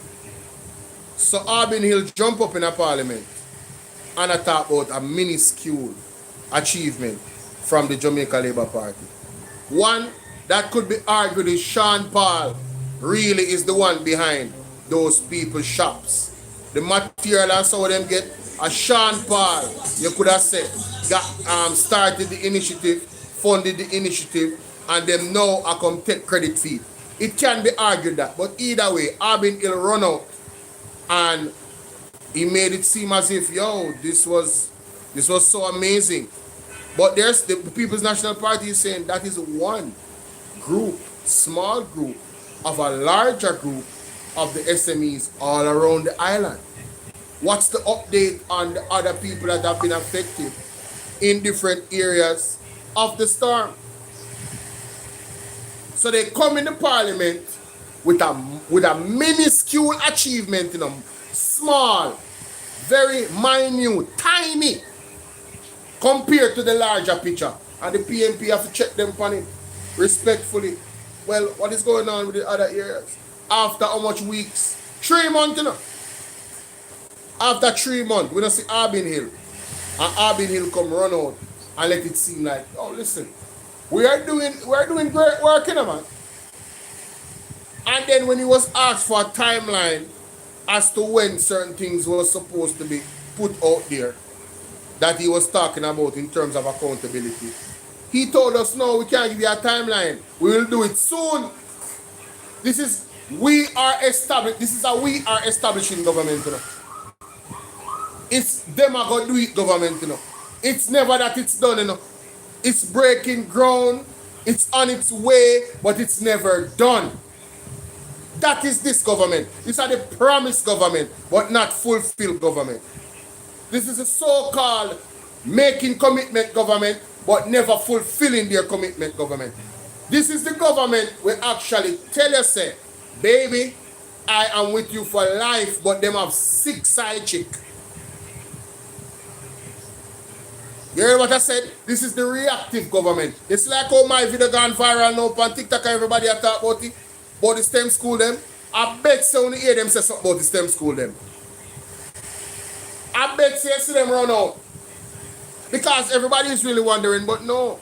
So Arbin Hill jump up in a parliament and I talk about a minuscule achievement from the Jamaica Labour Party. One that could be argued is Sean Paul really is the one behind those people's shops. The material and some of them get a Sean Paul, you could have said, started the initiative, funded the initiative, and them now I come take credit for it. It can be argued that, but either way, Arbin Hill run out and he made it seem as if, yo, this was so amazing. But there's the People's National Party is saying that is one group, small group of a larger group of the SMEs all around the island. What's the update on the other people that have been affected in different areas of the storm? So they come in the parliament with a minuscule achievement, small, very minute, tiny, compared to the larger picture. And the PMP have to check them on it respectfully. Well, what is going on with the other areas? After how much weeks? 3 months, After 3 months, we don't see Arbin Hill. And Arbin Hill come run out and let it seem like, oh, listen, we are doing great work, man. And then when he was asked for a timeline as to when certain things were supposed to be put out there that he was talking about in terms of accountability, he told us, no, we can't give you a timeline. We will do it soon. This is we are establishing government, It's them are going to do it, government, It's never that it's done, It's breaking ground, it's on its way, but it's never done. That is this government. These are the promised government, but not fulfilled government. This is a so-called making commitment government, but never fulfilling their commitment government. This is the government we actually tell you, say, baby, I am with you for life, but them have 6 side chick. You hear what I said? This is the reactive government. It's like how my video gone viral now on TikTok and everybody are talk about it, about the STEM school them. I bet you only hear them say something about the STEM school them. I bet you see them run out. Because everybody is really wondering, but no.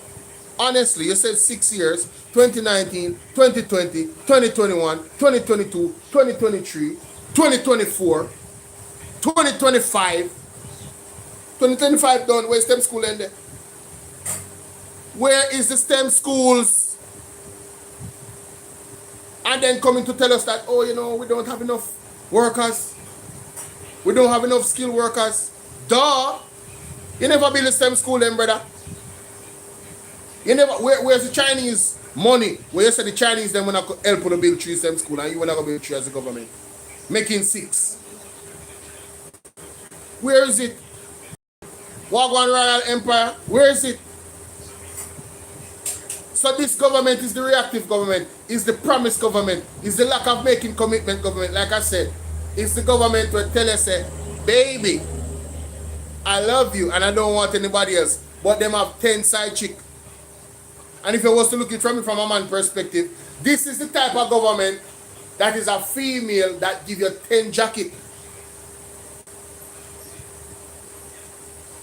Honestly, you said 6 years, 2019, 2020, 2021, 2022, 2023, 2024, 2025. 2025 done, where's STEM school ended? Where is the STEM schools? And then coming to tell us that, oh, you know, we don't have enough workers. We don't have enough skilled workers. Duh! You never build a STEM school then, brother. You never, where's the Chinese money? Where you say the Chinese then wanna help you to build 3 STEM school and you wanna go build 3 as a government. Making 6. Where is it? Wagwan Royal Empire, where is it? So this government is the reactive government, is the promise government, is the lack of making commitment government. Like I said, it's the government where tell us, say, baby, I love you and I don't want anybody else. But them have 10 side chick. And if I was to look it from a man perspective, this is the type of government that is a female that give you 10 jacket.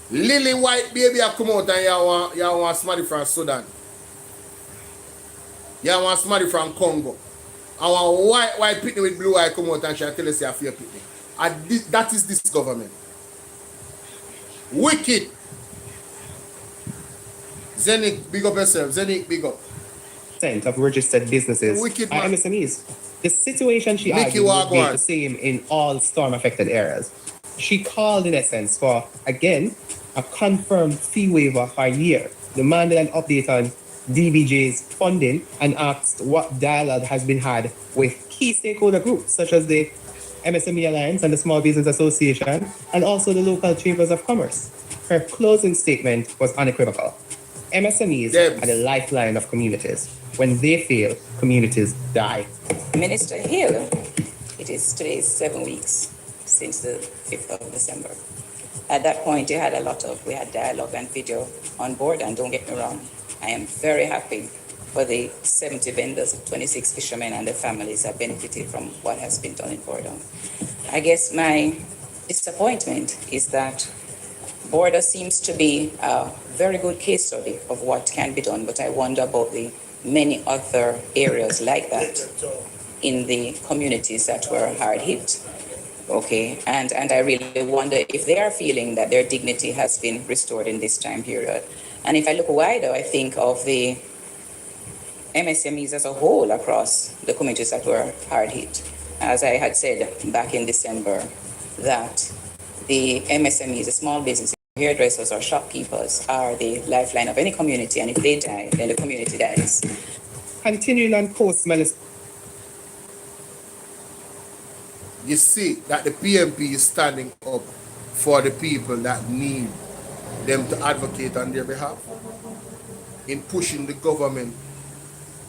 Lily white baby a come out and you want somebody from Sudan. You want somebody from Congo. And one white pitney with blue eye come out and she tell us you fear pitney. And that is this government. Wicked. Zenik, big up yourself. Zenik, big up. Of registered businesses Wicked are man. MSMEs. The situation she Mickey argued would be Wagwan. the same in all storm-affected areas. She called, in essence, for, again, a confirmed fee waiver for a year, demanded an update on DBJ's funding, and asked what dialogue has been had with key stakeholder groups, such as the MSME Alliance and the Small Business Association, and also the local chambers of commerce. Her closing statement was unequivocal. MSMEs Debs. are the lifeline of communities. When they fail, communities die. Minister Hill, today is 7 weeks since the 5th of December. At that point, we had dialogue and video on board, and don't get me wrong, I am very happy for the 70 vendors, 26 fishermen and their families have benefited from what has been done in Border. I guess my disappointment is that Border seems to be a very good case study of what can be done, but I wonder about the many other areas like that in the communities that were hard hit. Okay, and I really wonder if they are feeling that their dignity has been restored in this time period. And if I look wider, I think of the MSMEs as a whole across the communities that were hard hit. As I had said back in December, that the MSMEs, the small businesses, hairdressers or shopkeepers, are the lifeline of any community, and if they die, then the community dies. Continuing on post-Melis. You see that the PMP is standing up for the people that need them to advocate on their behalf in pushing the government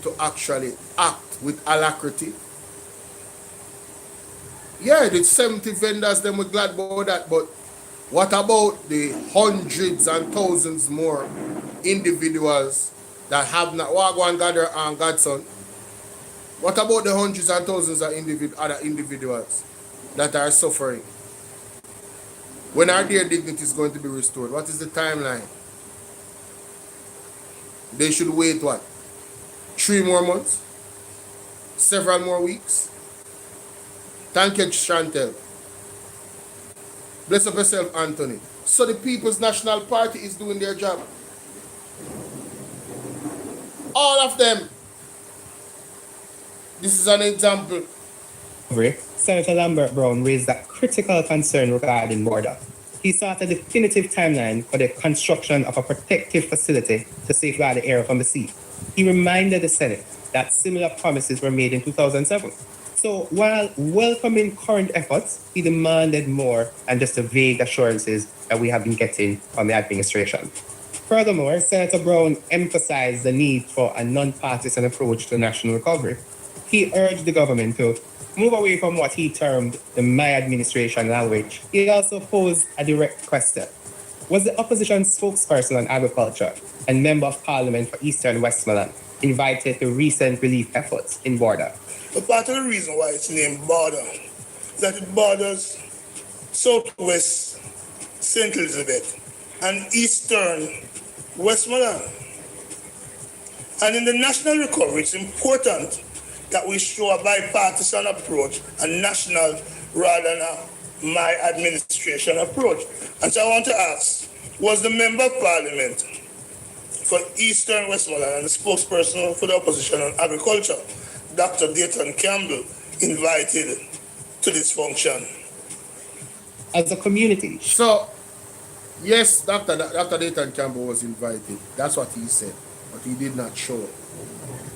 to actually act with alacrity. Yeah, the 70 vendors, them were glad about that, but what about the hundreds and thousands more individuals that have not Wagwan Gather and Godson? What about the hundreds and thousands of other individuals that are suffering? When are their dignity is going to be restored? What is the timeline? They should wait what? 3 more months? Several more weeks? Thank you, Chantel. Bless up yourself, Anthony. So the People's National Party is doing their job. All of them. This is an example. Senator Lambert Brown raised a critical concern regarding Border. He sought a definitive timeline for the construction of a protective facility to safeguard the area from the sea. He reminded the Senate that similar promises were made in 2007. So while welcoming current efforts, he demanded more than just the vague assurances that we have been getting from the administration. Furthermore, Senator Brown emphasized the need for a non-partisan approach to national recovery. He urged the government to move away from what he termed the my administration language. He also posed a direct question. Was the opposition spokesperson on agriculture and member of parliament for Eastern Westmoreland invited to recent relief efforts in border? But part of the reason why it's named border is that it borders southwest St. Elizabeth and eastern Westmoreland. And in the national recovery, it's important that we show a bipartisan approach, a national rather than a my administration approach. And so I want to ask, was the member of parliament for Eastern Westmoreland and the spokesperson for the opposition on agriculture, Dr. Dayton Campbell, invited to this function? As a community. So, yes, Dr. Dayton Campbell was invited. That's what he said, but he did not show it.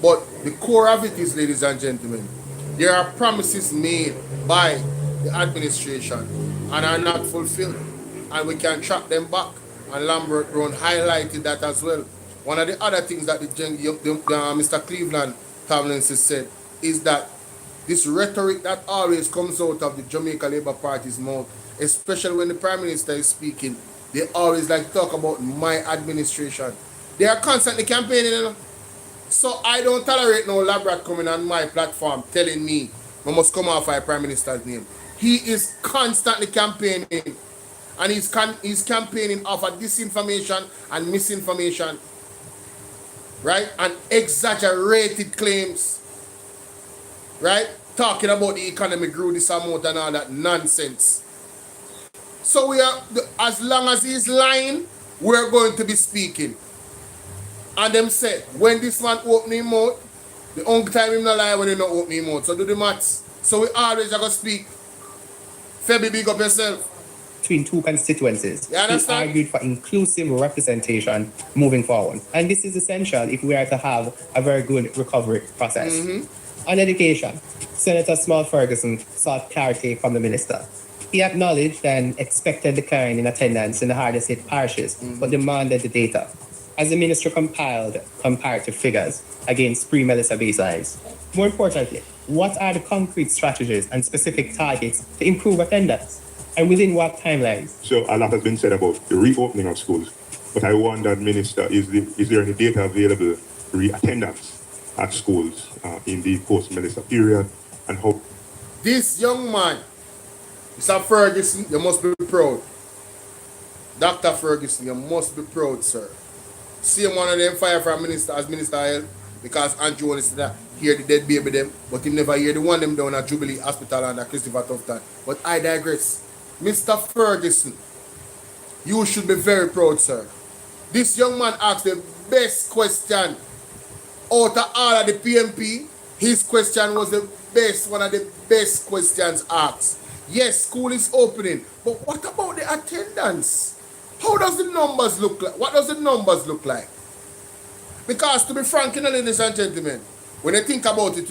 But the core of it is, ladies and gentlemen, there are promises made by the administration and are not fulfilled, and we can track them back. And Lambert Brown highlighted that as well. One of the other things that Mr. Cleveland Tomlinson said is that this rhetoric that always comes out of the Jamaica Labour Party's mouth, especially when the Prime Minister is speaking, they always like to talk about my administration. They are constantly campaigning, you know? So I don't tolerate no Labrat coming on my platform telling me I must come off our Prime Minister's name. He is constantly campaigning, and he's campaigning off of disinformation and misinformation, right? And exaggerated claims, right? Talking about the economy grew this amount and all that nonsense. So we are, as long as he's lying, we're going to be speaking. And them said, when this man open his mouth, the only time him not lie when he not open his mouth. So do the maths. So we always are going to speak. Febby, big up yourself. Between two constituencies. You understand? He argued for inclusive representation moving forward. And this is essential if we are to have a very good recovery process. On education, Senator Small Ferguson sought clarity from the minister. He acknowledged an expected decline in attendance in the hardest hit parishes, but demanded the data. As the minister compiled comparative figures against pre-Melissa baselines. More importantly, what are the concrete strategies and specific targets to improve attendance? And within what timelines? So a lot has been said about the reopening of schools, but I wonder, Minister, is there any data available for re-attendance at schools in the post-Melissa period, and how? This young man, Mr. Ferguson, you must be proud. Dr. Ferguson, you must be proud, sir. Same one of them fire from minister as Minister of Health, because Andrew only said that hear the dead baby them, but he never hear the one them down at Jubilee Hospital and at Christopher Tufton. But I digress. Mr. Ferguson, you should be very proud, sir. This young man asked the best question out of all of the PMP. His question was the best, one of the best questions asked. Yes, school is opening, but what about the attendance? How does the numbers look like? What does the numbers look like? Because to be frank, ladies and gentlemen, when you think about it,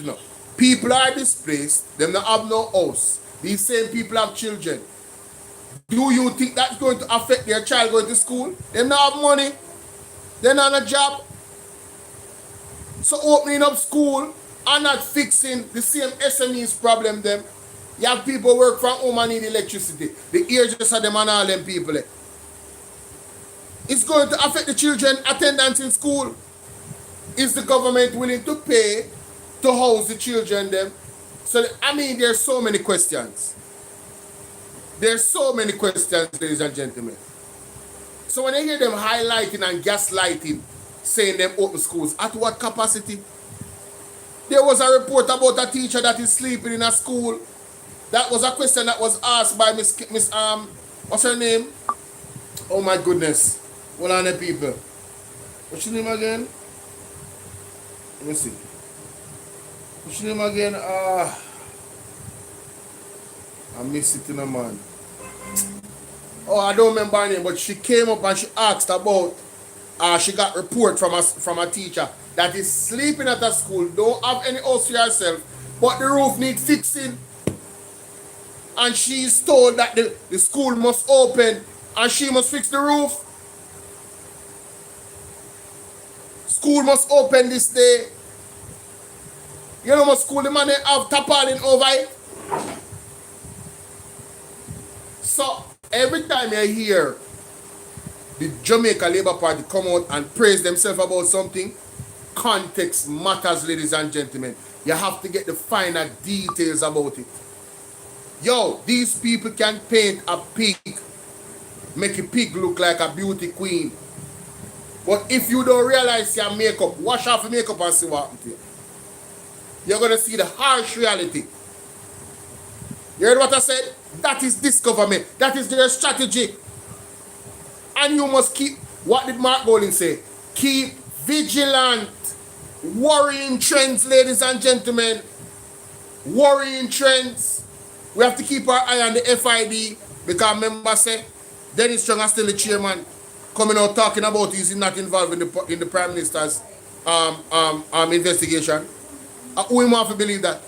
people are displaced, them not have no house. These same people have children. Do you think that's going to affect their child going to school? Them not have money. They're not on a job. So opening up school and not fixing the same SMEs problem them. You have people work from home and need electricity. The hairdresser them and all them people. It's going to affect the children attendance in school. Is the government willing to pay to house the children them? So, I mean, there's so many questions. There's so many questions, ladies and gentlemen. So when I hear them highlighting and gaslighting, saying them open schools, at what capacity? There was a report about a teacher that is sleeping in a school. That was a question that was asked by Miss what's her name? Oh my goodness. Hold on, people. What's your name again? Let me see. What's your name again? I miss it in a man. Oh, I don't remember her name, but she came up and she asked about she got report from a teacher that is sleeping at a school, don't have any house for herself, but the roof needs fixing. And she is told that the school must open and she must fix the roof. School must open this day. You know what school the man have tarpaulin over it? So every time you hear the Jamaica Labour Party come out and praise themselves about something, context matters, ladies and gentlemen. You have to get the finer details about it. Yo, these people can paint a pig, make a pig look like a beauty queen. But if you don't realize your makeup, wash off your makeup and see what happens to you. You're going to see the harsh reality. You heard what I said? That is this government. That is their strategy. And you must keep, what did Mark Golding say? Keep vigilant. Worrying trends, ladies and gentlemen. Worrying trends. We have to keep our eye on the FID because members say Dennis Strong is still the chairman, coming out talking about he's not involved in the Prime Minister's investigation. We have to believe that.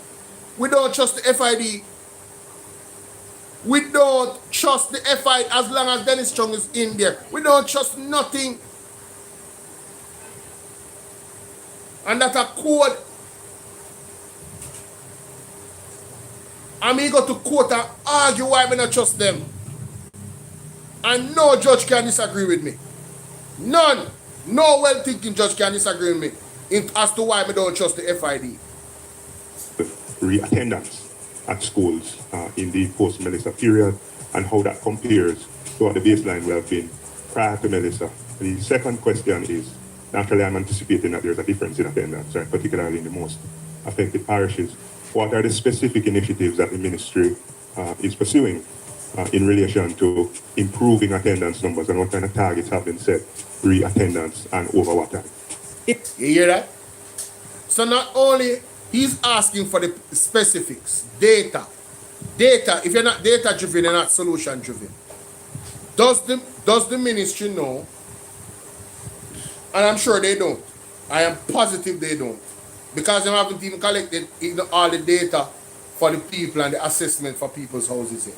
We don't trust the FID. We don't trust the FID as long as Dennis Strong is in there. We don't trust nothing. And that's a code. And me go to court and argue why we not trust them. And no judge can disagree with me. None. No well-thinking judge can disagree with me as to why we don't trust the FID. Re-attendance at schools in the post-Melissa period and how that compares to what the baseline will have been prior to Melissa. The second question is, naturally I'm anticipating that there's a difference in attendance, right, particularly in the most affected parishes. What are the specific initiatives that the ministry is pursuing in relation to improving attendance numbers, and what kind of targets have been set, re-attendance and over what time? You hear that? So not only he's asking for the specifics, data. Data, if you're not data driven, you're not solution driven. Does the ministry know? And I'm sure they don't. I am positive they don't. Because they haven't even collected all the data for the people and the assessment for people's houses here.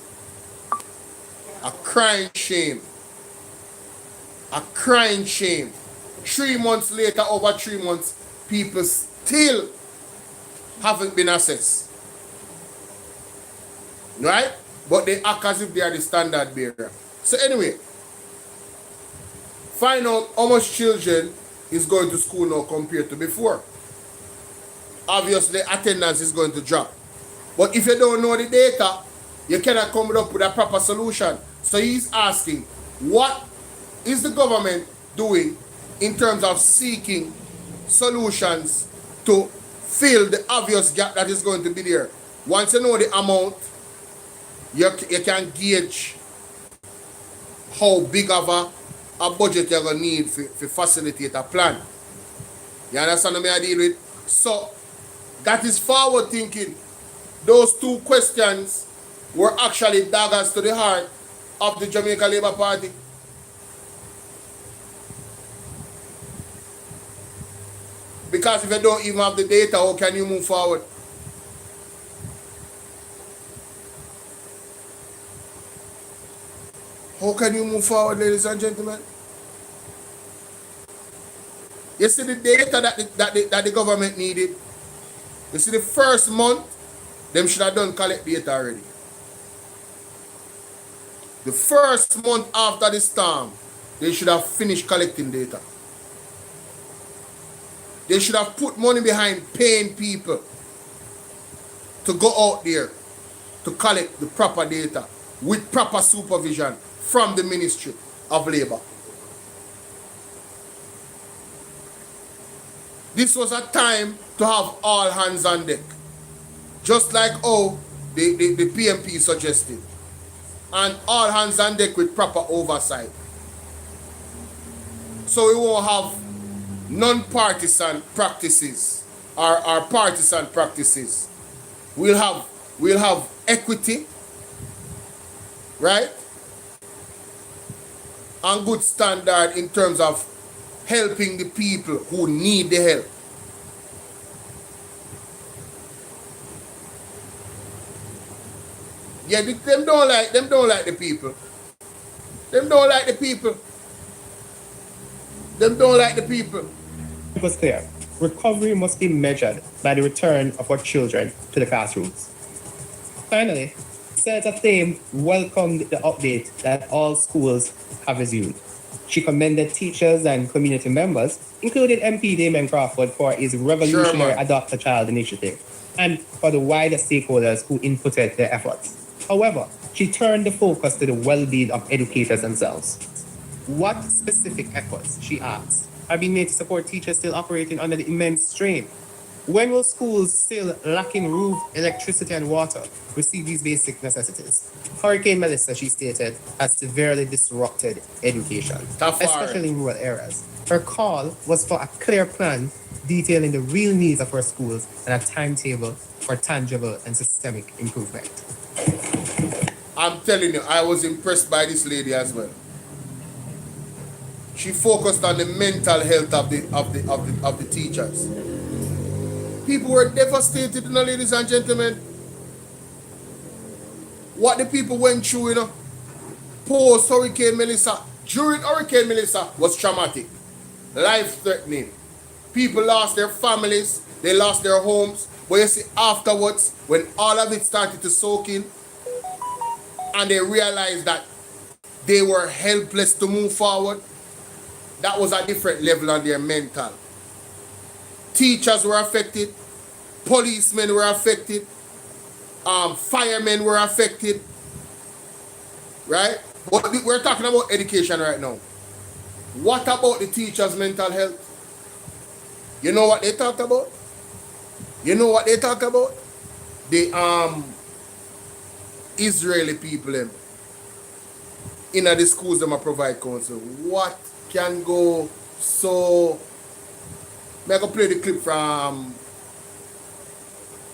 A crying shame. A crying shame. 3 months later, over 3 months, people still haven't been assessed. Right? But they act as if they are the standard bearer. So anyway, find out how much children is going to school now compared to before. Obviously, attendance is going to drop. But if you don't know the data, you cannot come up with a proper solution. So he's asking, what is the government doing in terms of seeking solutions to fill the obvious gap that is going to be there? Once you know the amount, you can gauge how big of a budget you're going to need to facilitate a plan. You understand what I deal with? So, that is forward thinking. Those two questions were actually daggers to the heart of the Jamaica Labour Party. Because if you don't even have the data, how can you move forward? How can you move forward, ladies and gentlemen? You see the data that the government needed. You see the first month, them should have done collect data already. The first month after the storm, they should have finished collecting data. They should have put money behind paying people to go out there to collect the proper data with proper supervision from the Ministry of Labour. This was a time to have all hands on deck. Just like how the PMP suggested. And all hands on deck with proper oversight. So we won't have non-partisan practices or partisan practices. We'll have equity, right? And good standard in terms of helping the people who need the help. get it. Them don't like the people. Them don't like the people. Them don't like the people. It was clear. Recovery must be measured by the return of our children to the classrooms. Finally, Senator Thame welcomed the update that all schools have resumed. She commended teachers and community members, including MP Damon Crawford, for his revolutionary Adopt a Child initiative and for the wider stakeholders who inputted their efforts. However, she turned the focus to the well-being of educators themselves. What specific efforts, she asked, are being made to support teachers still operating under the immense strain? When will schools still lacking roof, electricity, and water receive these basic necessities? Hurricane Melissa, she stated, has severely disrupted education, especially in rural areas. Her call was for a clear plan detailing the real needs of our schools and a timetable for tangible and systemic improvement. I'm telling you, I was impressed by this lady as well. She focused on the mental health of the teachers. People were devastated, you know, ladies and gentlemen. What the people went through, you know, post Hurricane Melissa, during Hurricane Melissa was traumatic, life-threatening. People lost their families, they lost their homes. But you see, afterwards, when all of it started to soak in, and they realized that they were helpless to move forward, that was a different level on their mental. Teachers were affected, policemen were affected, firemen were affected, right? But we're talking about education right now. What about the teachers' mental health? You know what they talked about? You know what they talked about? The Israeli people in the schools that provide counsel. What can go so? I'm going to play the clip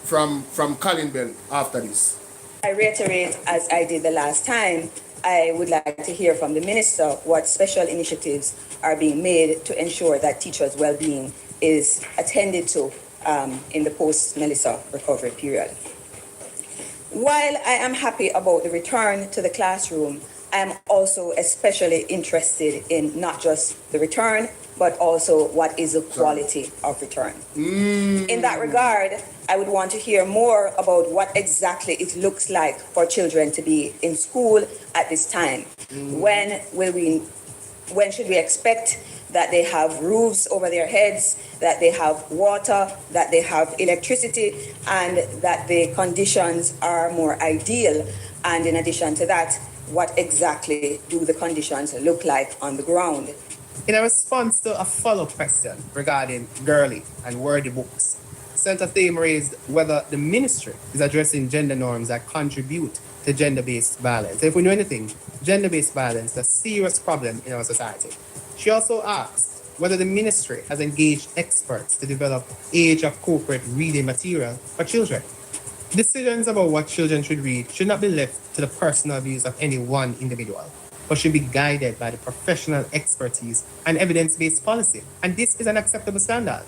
from Colin Bell after this. I reiterate, as I did the last time, I would like to hear from the minister what special initiatives are being made to ensure that teachers' well-being is attended to in the post-Melissa recovery period. While I am happy about the return to the classroom, I am also especially interested in not just the return, but also what is the quality of return. In that regard, I would want to hear more about what exactly it looks like for children to be in school at this time. When should we expect that they have roofs over their heads, that they have water, that they have electricity, and that the conditions are more ideal? And in addition to that, what exactly do the conditions look like on the ground? In a response to a follow-up question regarding Gurley and Worthy books, Senator Thame raised whether the ministry is addressing gender norms that contribute to gender-based violence. If we know anything, gender-based violence is a serious problem in our society. She also asked whether the ministry has engaged experts to develop age-appropriate reading material for children. Decisions about what children should read should not be left to the personal views of any one individual, but should be guided by the professional expertise and evidence-based policy. And this is an acceptable standard.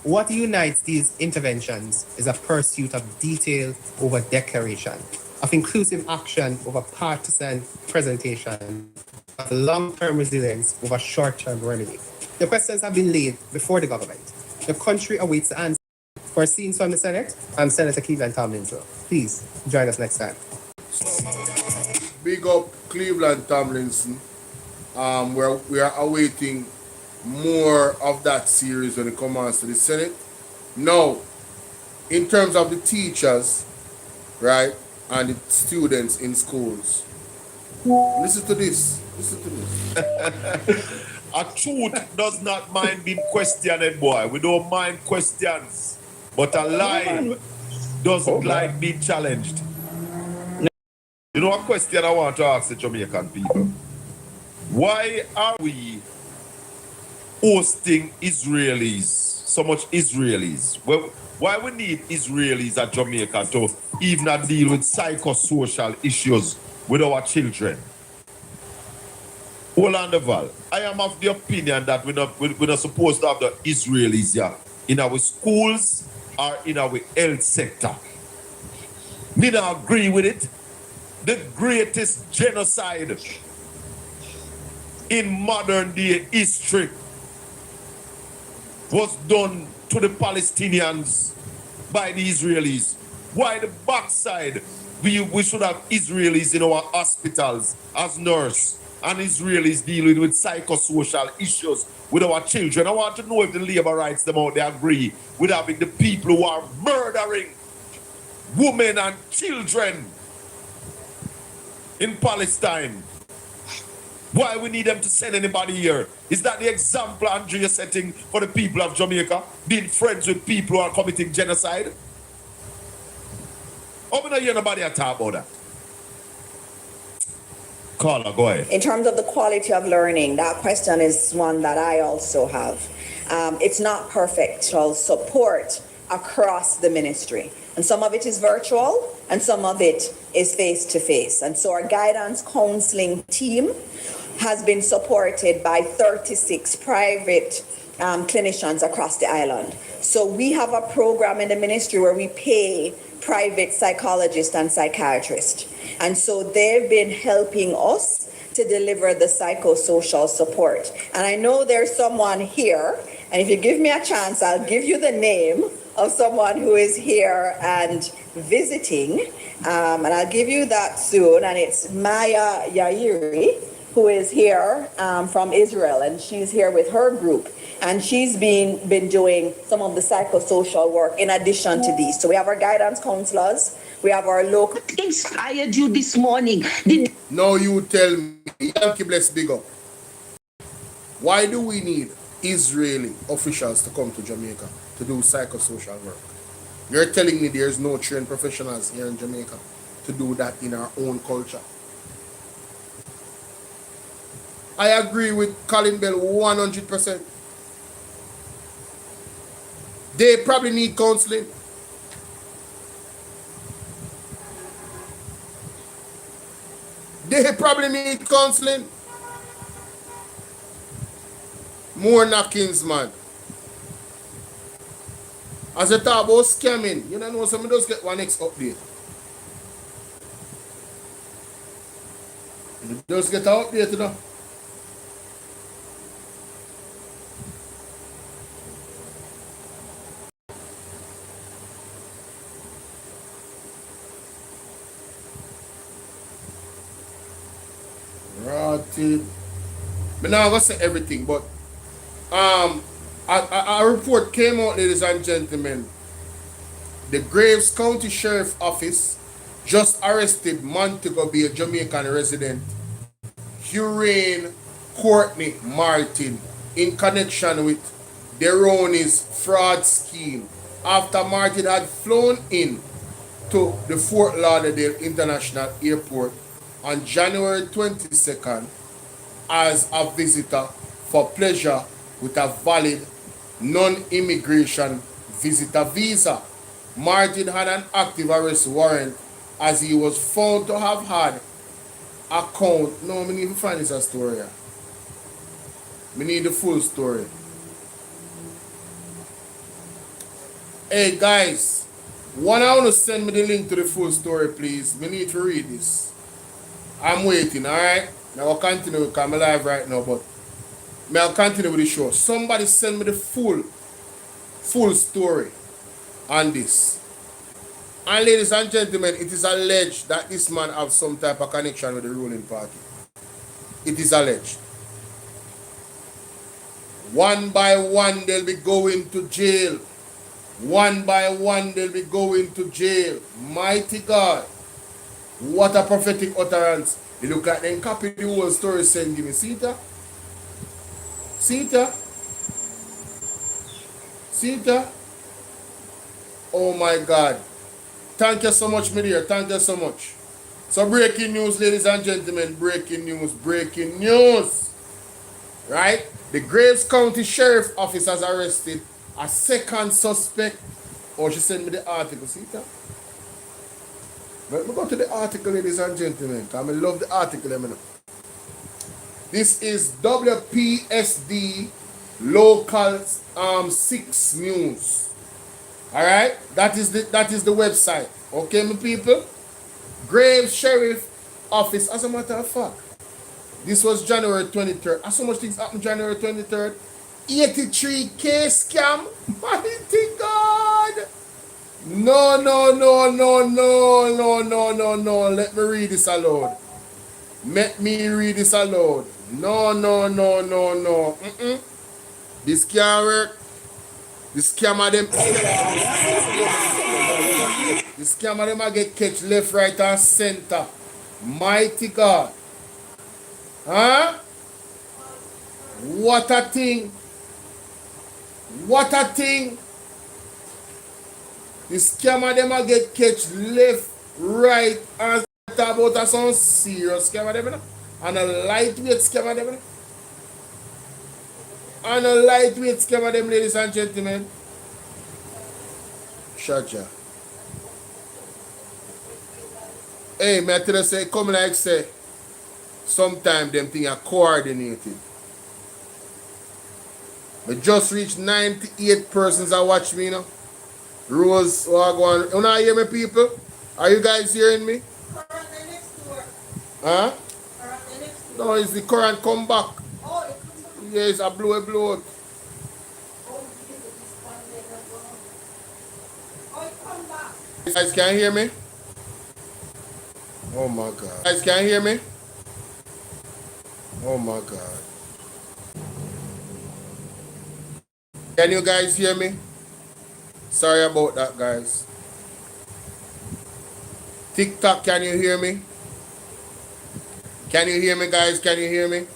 What unites these interventions is a pursuit of detail over declaration, of inclusive action over partisan presentation, of long-term resilience over short-term remedy. The questions have been laid before the government. The country awaits the answer. For scenes from the Senate, I'm Senator Cleveland Tomlinson. Please join us next time. Big up Cleveland Tomlinson. We are awaiting more of that series when it comes to the Senate. Now, in terms of the teachers, right, and the students in schools, listen to this. Listen to this. A truth does not mind being questioned, boy. We don't mind questions. But a lie doesn't like being challenged. You know a question I want to ask the Jamaican people? Why are we hosting Israelis, so much Israelis? Well, why we need Israelis at Jamaica to even deal with psychosocial issues with our children? Val, I am of the opinion that we're not supposed to have the Israelis here in our schools or in our health sector. Me not agree with it. the greatest genocide in modern day history was done to the Palestinians by the Israelis. Why the backside? We should have Israelis in our hospitals as nurse and Israelis dealing with psychosocial issues with our children. I want to know if the labor rights them out there agree with having the people who are murdering women and children in Palestine. Why we need them to send anybody here? Is that the example Andrea is setting for the people of Jamaica? Being friends with people who are committing genocide? How we not hear nobody talk about that? Carla, go ahead. In terms of the quality of learning, that question is one that I also have. It's not perfect. So support across the ministry. And some of it is virtual and some of it is face-to-face. And so our guidance counseling team has been supported by 36 private clinicians across the island. So we have a program in the ministry where we pay private psychologists and psychiatrists. And so they've been helping us to deliver the psychosocial support. And I know there's someone here, and if you give me a chance, I'll give you the name of someone who is here and visiting. And I'll give you that soon. And it's Maya Yairi, who is here from Israel, and she's here with her group. And she's been doing some of the psychosocial work in addition to these. So we have our guidance counselors, we have our local. What inspired you this morning? Now you tell me, Yankee bless big up. Why do we need Israeli officials to come to Jamaica to do psychosocial work? You're telling me there's no trained professionals here in Jamaica to do that in our own culture? I agree with Colin Bell 100%. They probably need counseling. They probably need counseling. More knockings, man. As a talk about scamming, you know, somebody does get one next update. You just get an update, you know. Rotted. But now I'm gonna say everything, but a report came out, ladies and gentlemen. The Graves County Sheriff Office just arrested Montego Bay, a Jamaican resident, Hurain Courtney Martin, in connection with Deroni's fraud scheme after Martin had flown in to the Fort Lauderdale International Airport on January 22nd as a visitor for pleasure with a valid non-immigration visitor visa. Martin had an active arrest warrant as he was found to have had account. No, we need to find this a story here. We need the full story. Hey guys, one I want to send me the link to the full story, please. We need to read this. I'm waiting, alright? Now I'll continue because I'm live right now, but I'll continue with the show. Somebody send me the full story on this. And ladies and gentlemen, it is alleged that this man has some type of connection with the ruling party. It is alleged. One by one they'll be going to jail. One by one they'll be going to jail. Mighty God. What a prophetic utterance. You look like them copy the whole story saying, give me, see it? See it? See it? Oh my God. Thank you so much, my dear. Thank you so much. So breaking news, ladies and gentlemen. Breaking news. Breaking news. Right? The Graves County Sheriff Office has arrested a second suspect. Oh, she sent me the article. See it? Let me go to the article, ladies and gentlemen, because I love the article. This is WPSD Local 6 News. Alright? That is the website. Okay, my people? Graves Sheriff Office. As a matter of fact, this was January 23rd. As so much things happened January 23rd. 83K scam. Mighty God. No. Let me read this aloud. Let me read this aloud. No. This can't work. This scammer them. This scammer them I get catch left, right, and center. Mighty God. Huh? What a thing. What a thing. The scammer them a get catch left, right, and talk about some serious scammer them, you know? And a lightweight scammer them, you know? And a lightweight scammer them, ladies and gentlemen. Shaja. Hey, me I tell you say, come like say, sometimes them things are coordinated. We just reached 98 persons that watch me, you know. Rose, Wagwan. You not hear me, people? Are you guys hearing me? Huh? No, it's the current come back. Yes, I blow out. You guys can hear me? Oh my God. You guys can hear me? Oh my God. Can you guys hear me? Sorry about that, guys. TikTok, can you hear me? Can you hear me, guys? Can you hear me?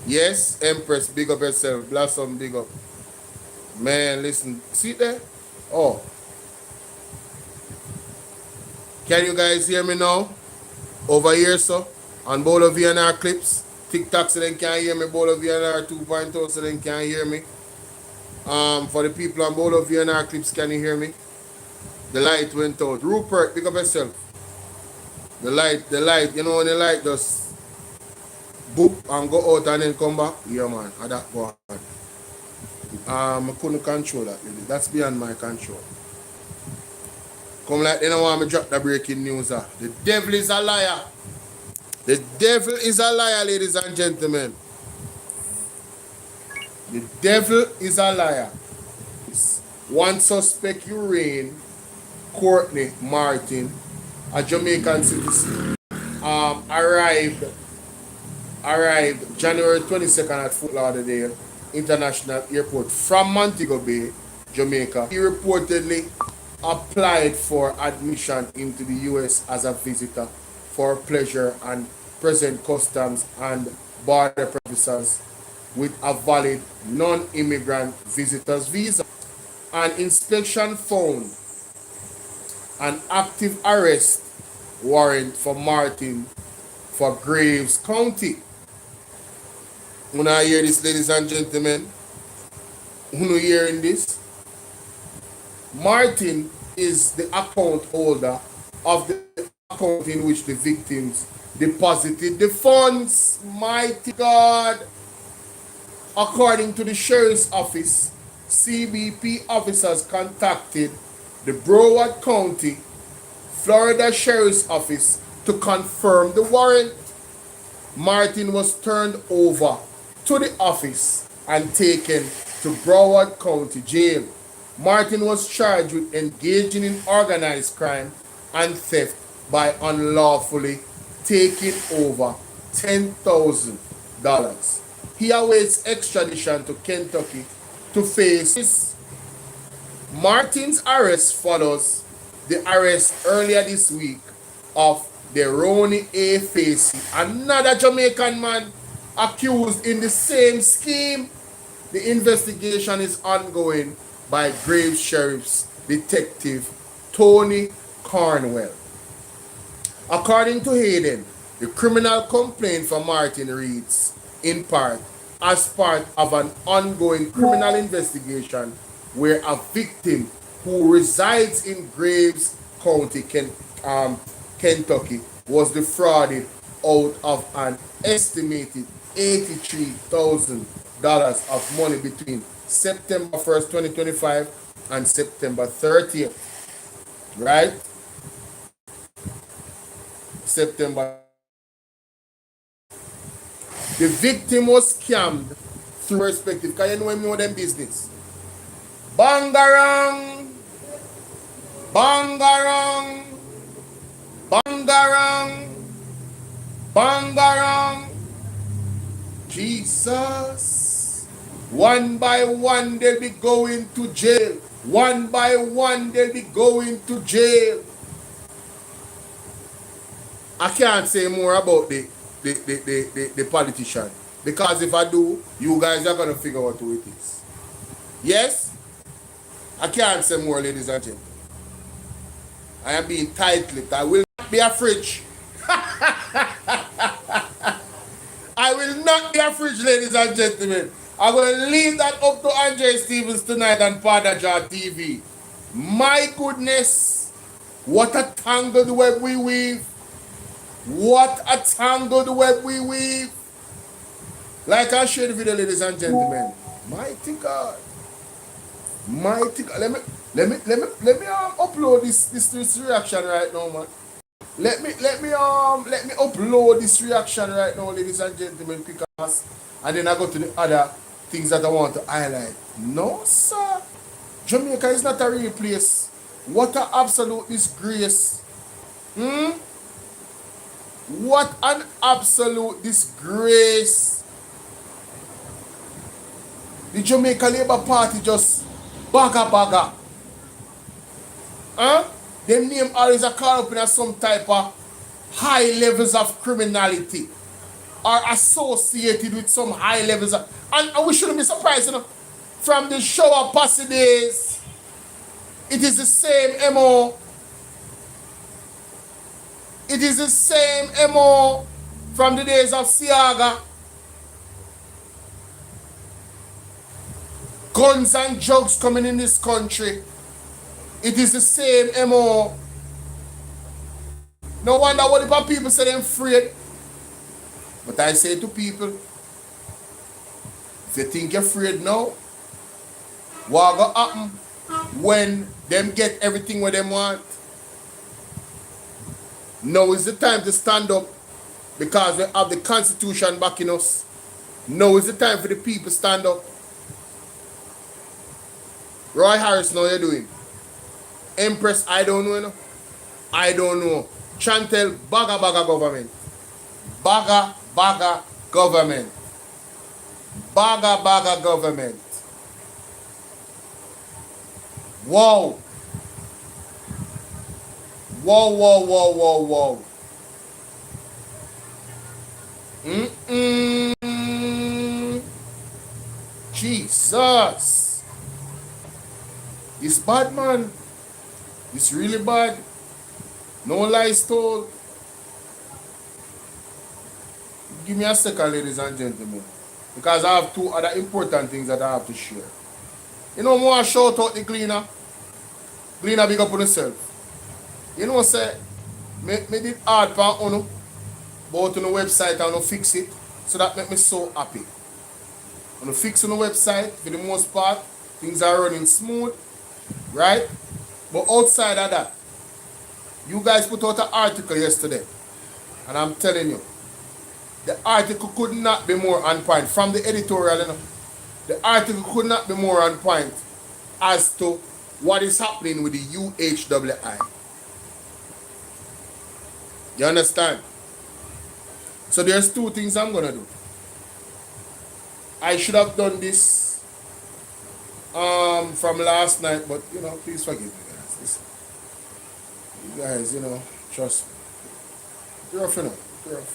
Yes, Empress, big up yourself. Blossom, big up. Man, listen. See there? Oh. Can you guys hear me now? Over here, so. On Bolo VNR clips. TikTok, so they can't hear me. Bolo VNR 2.0, so they can't hear me. For the people on Bolo VNR clips, can you hear me? The light went out. Rupert, pick up yourself. The light, you know when the light just boop and go out and then come back? Yeah, man, at that point. I couldn't control that, really. That's beyond my control. Come like they don't want me to drop the breaking news. The devil is a liar. The devil is a liar, ladies and gentlemen. The devil is a liar. One suspect, Urane Courtney Martin, a Jamaican citizen, arrived January 22nd at Fort Lauderdale International Airport from Montego Bay, Jamaica. He reportedly applied for admission into the U.S. as a visitor for pleasure and present customs and border officers with a valid non-immigrant visitor's visa. An inspection found an active arrest warrant for Martin for Graves County. When I hear this, ladies and gentlemen, who are hearing this? Martin is the account holder of the account in which the victims deposited the funds. Mighty God. According to the sheriff's office, CBP officers contacted the Broward County, Florida Sheriff's Office to confirm the warrant. Martin was turned over to the office and taken to Broward County Jail. Martin was charged with engaging in organized crime and theft by unlawfully taking over $10,000. He awaits extradition to Kentucky to face this. Martin's arrest follows the arrest earlier this week of Deroni A. Facey, another Jamaican man accused in the same scheme. The investigation is ongoing by Graves Sheriff's Detective Tony Cornwell. According to Hayden, the criminal complaint for Martin reads, in part, as part of an ongoing criminal investigation where a victim who resides in Graves County, Kentucky, was defrauded out of an estimated $83,000 of money between September 1st, 2025 and September 30th. Right? September. The victim was scammed through perspective, because you know them business. Bangarang, bangarang, bangarang, bangarang. Jesus. One by one they'll be going to jail. One by one they'll be going to jail. I can't say more about the politician, because if I do, you guys are going to figure out who it is. Yes? I can't say more, ladies and gentlemen. I am being tight-lipped. I will not be a fridge. I will not be a fridge, ladies and gentlemen. I'm going to leave that up to Andre Stevens tonight on Padaja TV. My goodness, what a tangled web we weave. What a tangled web we weave. Like I shared the video, ladies and gentlemen. Mighty God. Mighty God. Let me upload this reaction right now, man. Let me upload this reaction right now, ladies and gentlemen, because and then I go to the other things that I want to highlight. No, sir. Jamaica is not a real place. What an absolute disgrace. What an absolute disgrace. The Jamaica Labour Party just baga. Them name always are caught up in some type of high levels of criminality or associated with some high levels of, and we shouldn't be surprised, you know, from the shower posse days, it is the same MO. It is the same MO from the days of Siaga. Guns and drugs coming in this country. It is the same MO. No wonder what if people say they're afraid. But I say to people, if you think you're afraid now, what will happen when them get everything what they want? Now is the time to stand up, because we have the Constitution backing us. Now is the time for the people to stand up. Roy Harris, now you're doing. Empress, I don't know. You know? I don't know. Chantel, baga government. Baga government. Baga government. Wow. Wow. Jesus. This bad, man. It's really bad. No lies told. Give me a second, ladies and gentlemen, because I have two other important things that I have to share. You know, I want to shout out the cleaner. Cleaner, big up on yourself. You know, say, me did hard for you, but on the website and fix it. So that make me so happy. On the fix on the website, for the most part, things are running smooth, right? But outside of that, you guys put out an article yesterday, and I'm telling you, the article could not be more on point. From the editorial, you know, the article could not be more on point as to what is happening with the UHWI. You understand? So there's two things I'm gonna do. I should have done this from last night, but you know, please forgive me, guys. Listen. You guys, you know, trust me. It's rough, you know. It's rough.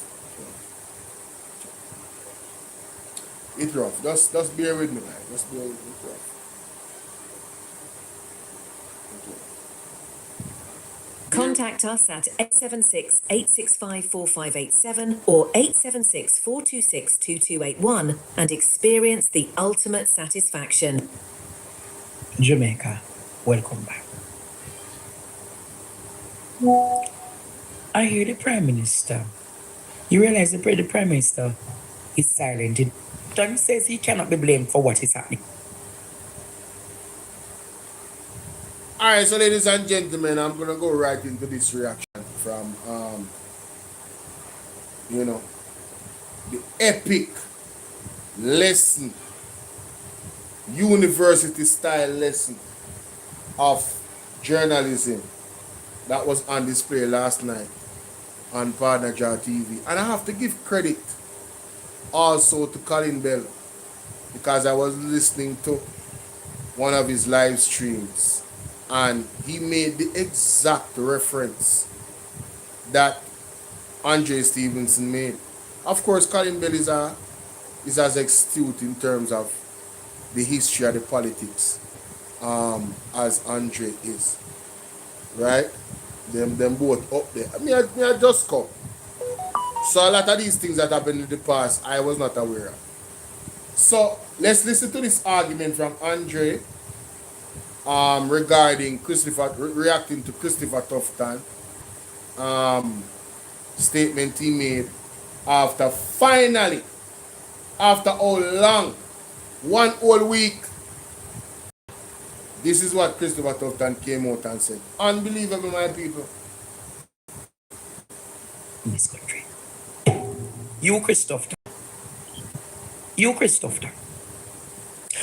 It's rough. Just bear with me, guys. Just bear with me. It's rough. Contact us at 876-865-4587 or 876-426-2281 and experience the ultimate satisfaction. Jamaica, welcome back. I hear the Prime Minister. You realize the Prime Minister is silent. He says he cannot be blamed for what is happening. Alright, so ladies and gentlemen, I'm gonna go right into this reaction from you know, the epic lesson, university style lesson of journalism that was on display last night on Partner Jar TV. And I have to give credit also to Colin Bell, because I was listening to one of his live streams and he made the exact reference that Andre Stevenson made. Of course, Colin Bell is as astute in terms of the history of the politics as Andre is. Right? Them both up there. I just come. So a lot of these things that happened in the past, I was not aware of. So let's listen to this argument from Andre regarding reacting to Christopher Tufton statement he made after finally, after how long, 1 whole week, this is what Christopher Tufton came out and said. Unbelievable, my people. In this country. You, Christopher.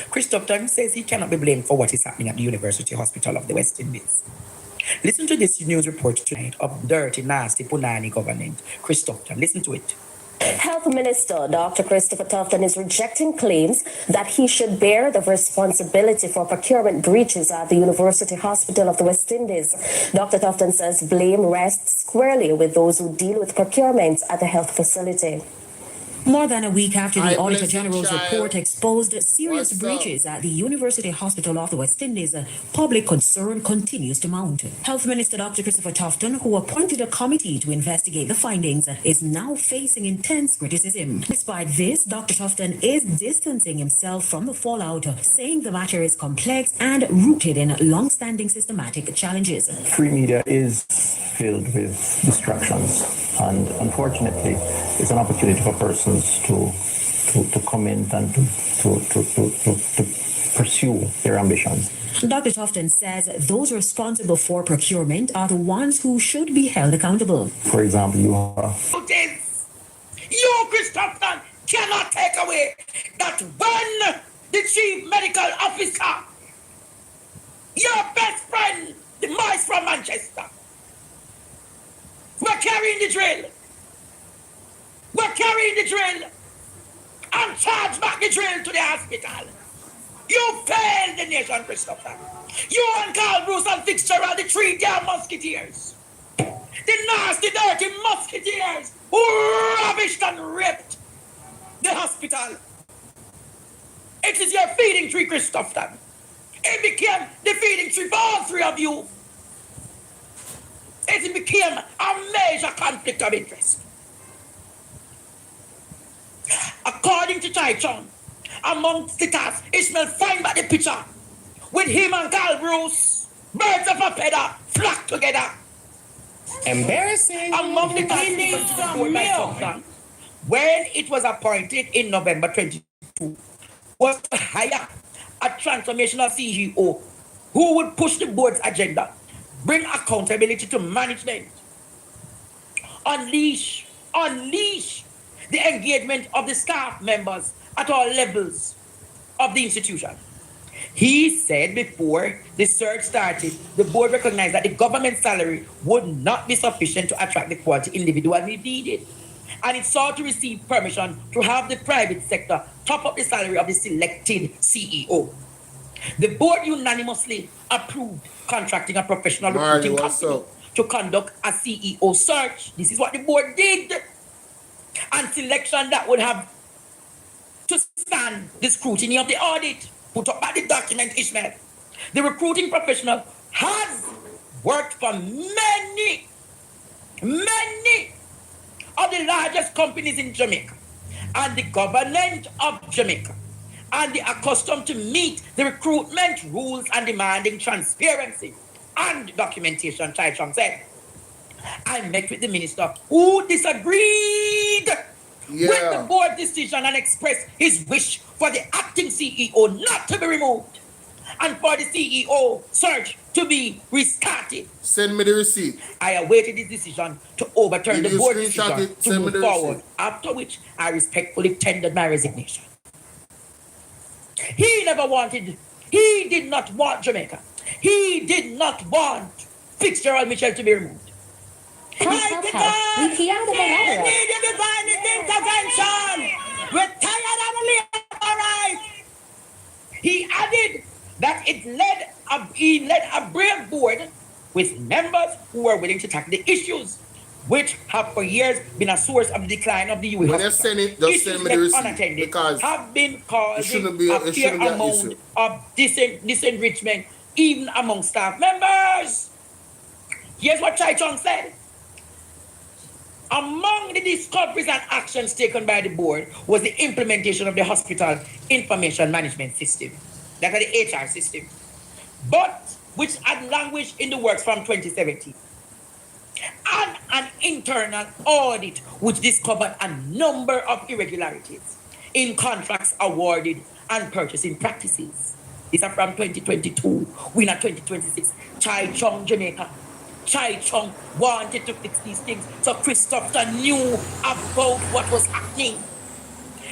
Christopher says he cannot be blamed for what is happening at the University Hospital of the West Indies. Listen to this news report tonight of dirty, nasty Punani government. Christopher, listen to it. Health Minister Dr. Christopher Tufton is rejecting claims that he should bear the responsibility for procurement breaches at the University Hospital of the West Indies. Dr. Tufton says blame rests squarely with those who deal with procurements at the health facility. More than a week after the Auditor General's report exposed serious breaches at the University Hospital of the West Indies, public concern continues to mount. Health Minister Dr. Christopher Tufton, who appointed a committee to investigate the findings, is now facing intense criticism. Despite this, Dr. Tufton is distancing himself from the fallout, saying the matter is complex and rooted in long-standing systematic challenges. Free media is filled with distractions, and unfortunately, it's an opportunity for persons to comment and to pursue their ambitions. Dr. Tufton says those responsible for procurement are the ones who should be held accountable. For example, You, Christopher, cannot take away that when the chief medical officer, your best friend, the mice from Manchester, we're carrying the drill. We're carrying the drill and charge back the drill to the hospital. You failed the nation, Christopher. You and Carl Bruce and Fitzgerald, the 3 damn musketeers. The nasty, dirty musketeers who ravished and raped the hospital. It is your feeding tree, Christopher. It became the feeding tree for all 3 of you. It became a major conflict of interest. According to Tai Chung, amongst the tasks, Ishmael find back the picture with him and Carl Bruce, birds of a feather, flock together. Embarrassing. Among the tasks, when it was appointed in November 22, was to hire a transformational CEO who would push the board's agenda, bring accountability to management, unleash the engagement of the staff members at all levels of the institution. He said before the search started, the board recognized that the government salary would not be sufficient to attract the quality individuals it needed. And it sought to receive permission to have the private sector top up the salary of the selected CEO. The board unanimously approved contracting a professional recruiting company to conduct a CEO search. This is what the board did. And selection that would have to stand the scrutiny of the audit. Put up by the document, Ishmael. The recruiting professional has worked for many of the largest companies in Jamaica and the government of Jamaica, and they are accustomed to meet the recruitment rules and demanding transparency and documentation, Tai Chung said. I met with the minister who disagreed with the board decision and expressed his wish for the acting CEO not to be removed and for the CEO search to be restarted. Send me the receipt. I awaited his decision to overturn Did the you board screenshot decision it? to Send me move the forward, receipt. after which I respectfully tendered my resignation. He did not want Jamaica. He did not want Fitzgerald Mitchell to be removed. Mighty God, we need a divine intervention. We're tired of labor rights. He added that he led a brave board with members who were willing to tackle the issues, which have for years been a source of the decline of the UWI When hospital. you send it, just send me the receipt, unattended because have been it causing shouldn't be a fair an amount issue. of disenrichment even among staff members. Here's what Chai Chong said. Among the discoveries and actions taken by the board was the implementation of the hospital information management system, that is the HR system, but which had languished in the works from 2017, and an internal audit which discovered a number of irregularities in contracts awarded and purchasing practices. These are from 2022. We're in 2026. Chai Chong, Jamaica. Chai Chong wanted to fix these things, so Christopher knew about what was happening.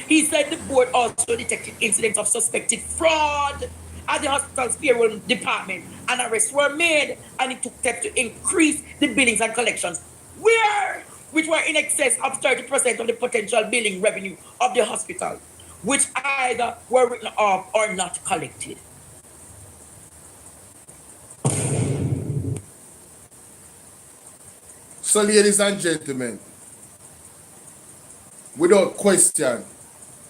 He said the board also detected incidents of suspected fraud at the hospital's payroll department, and arrests were made, and it took steps to increase the billings and collections, which were in excess of 30% of the potential billing revenue of the hospital, which either were written off or not collected. So, ladies and gentlemen, without question,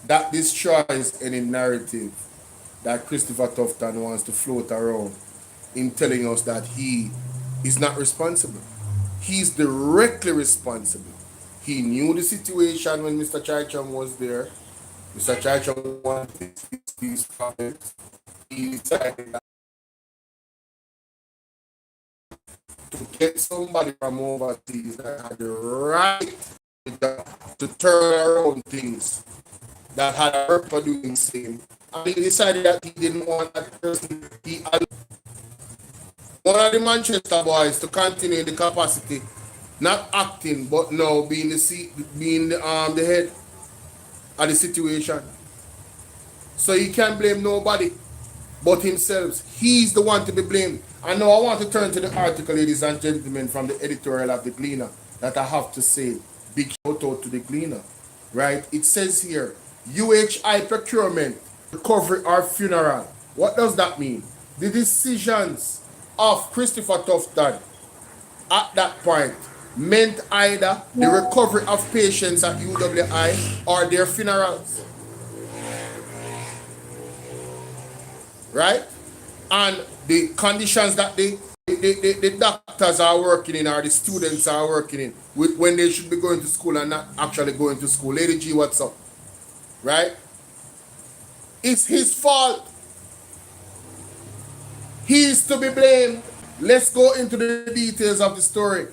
that destroys any narrative that Christopher Tufton wants to float around in telling us that he is not responsible. He is directly responsible. He knew the situation when Mr. Chaicham was there. Mr. Chaicham wanted to fix these problems. He decided to get somebody from overseas that had the right to turn around things, that had a purpose of doing the same. And he decided that he didn't want that person. He allowed one of the Manchester boys to continue in the capacity, not acting, but now being the head of the situation. So he can't blame nobody but himself. He's the one to be blamed. And now I want to turn to the article, ladies and gentlemen, from the editorial of the Gleaner, that I have to say, big shout out to the Gleaner, right? It says here, UHI procurement, recovery or funeral. What does that mean? The decisions of Christopher Tufton at that point meant either the recovery of patients at UWI or their funerals. Right? And the conditions that the doctors are working in or the students are working in when they should be going to school and not actually going to school. Lady G, what's up? Right? It's his fault. He is to be blamed. Let's go into the details of the story.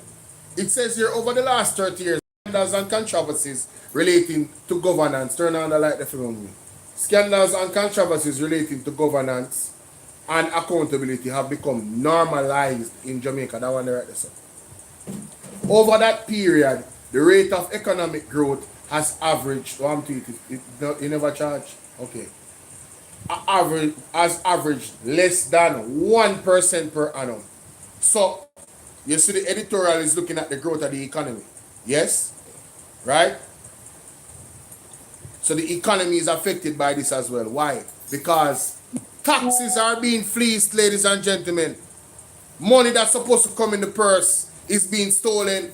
It says here, over the last 30 years, scandals and controversies relating to governance. Turn on the light there for me. Scandals and controversies relating to governance and accountability have become normalized in Jamaica. That one right there. Over that period, the rate of economic growth has averaged, you never charge? Okay. Has averaged less than 1% per annum. So, you see the editorial is looking at the growth of the economy. Yes? Right? So the economy is affected by this as well. Why? Because taxes are being fleeced, ladies and gentlemen. Money that's supposed to come in the purse is being stolen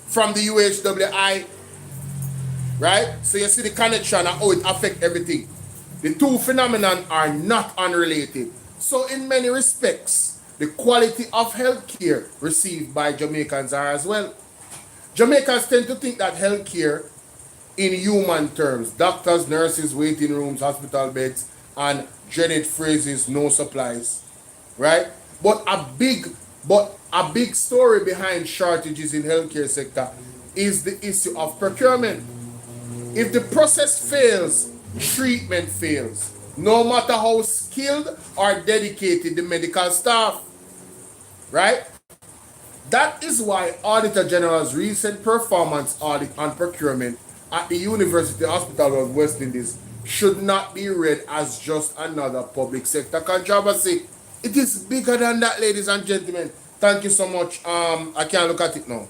from the UHWI. Right? So you see the connection and how it affects everything. The two phenomena are not unrelated. So in many respects, the quality of healthcare received by Jamaicans are as well. Jamaicans tend to think that healthcare in human terms, doctors, nurses, waiting rooms, hospital beds, and dreaded phrases, no supplies, right? But a big story behind shortages in healthcare sector is the issue of procurement. If the process fails, treatment fails, no matter how skilled or dedicated the medical staff. right? That is why Auditor General's recent performance audit on procurement at the University Hospital of West Indies should not be read as just another public sector controversy. It is bigger than that, ladies and gentlemen. Thank you so much. I can't look at it now.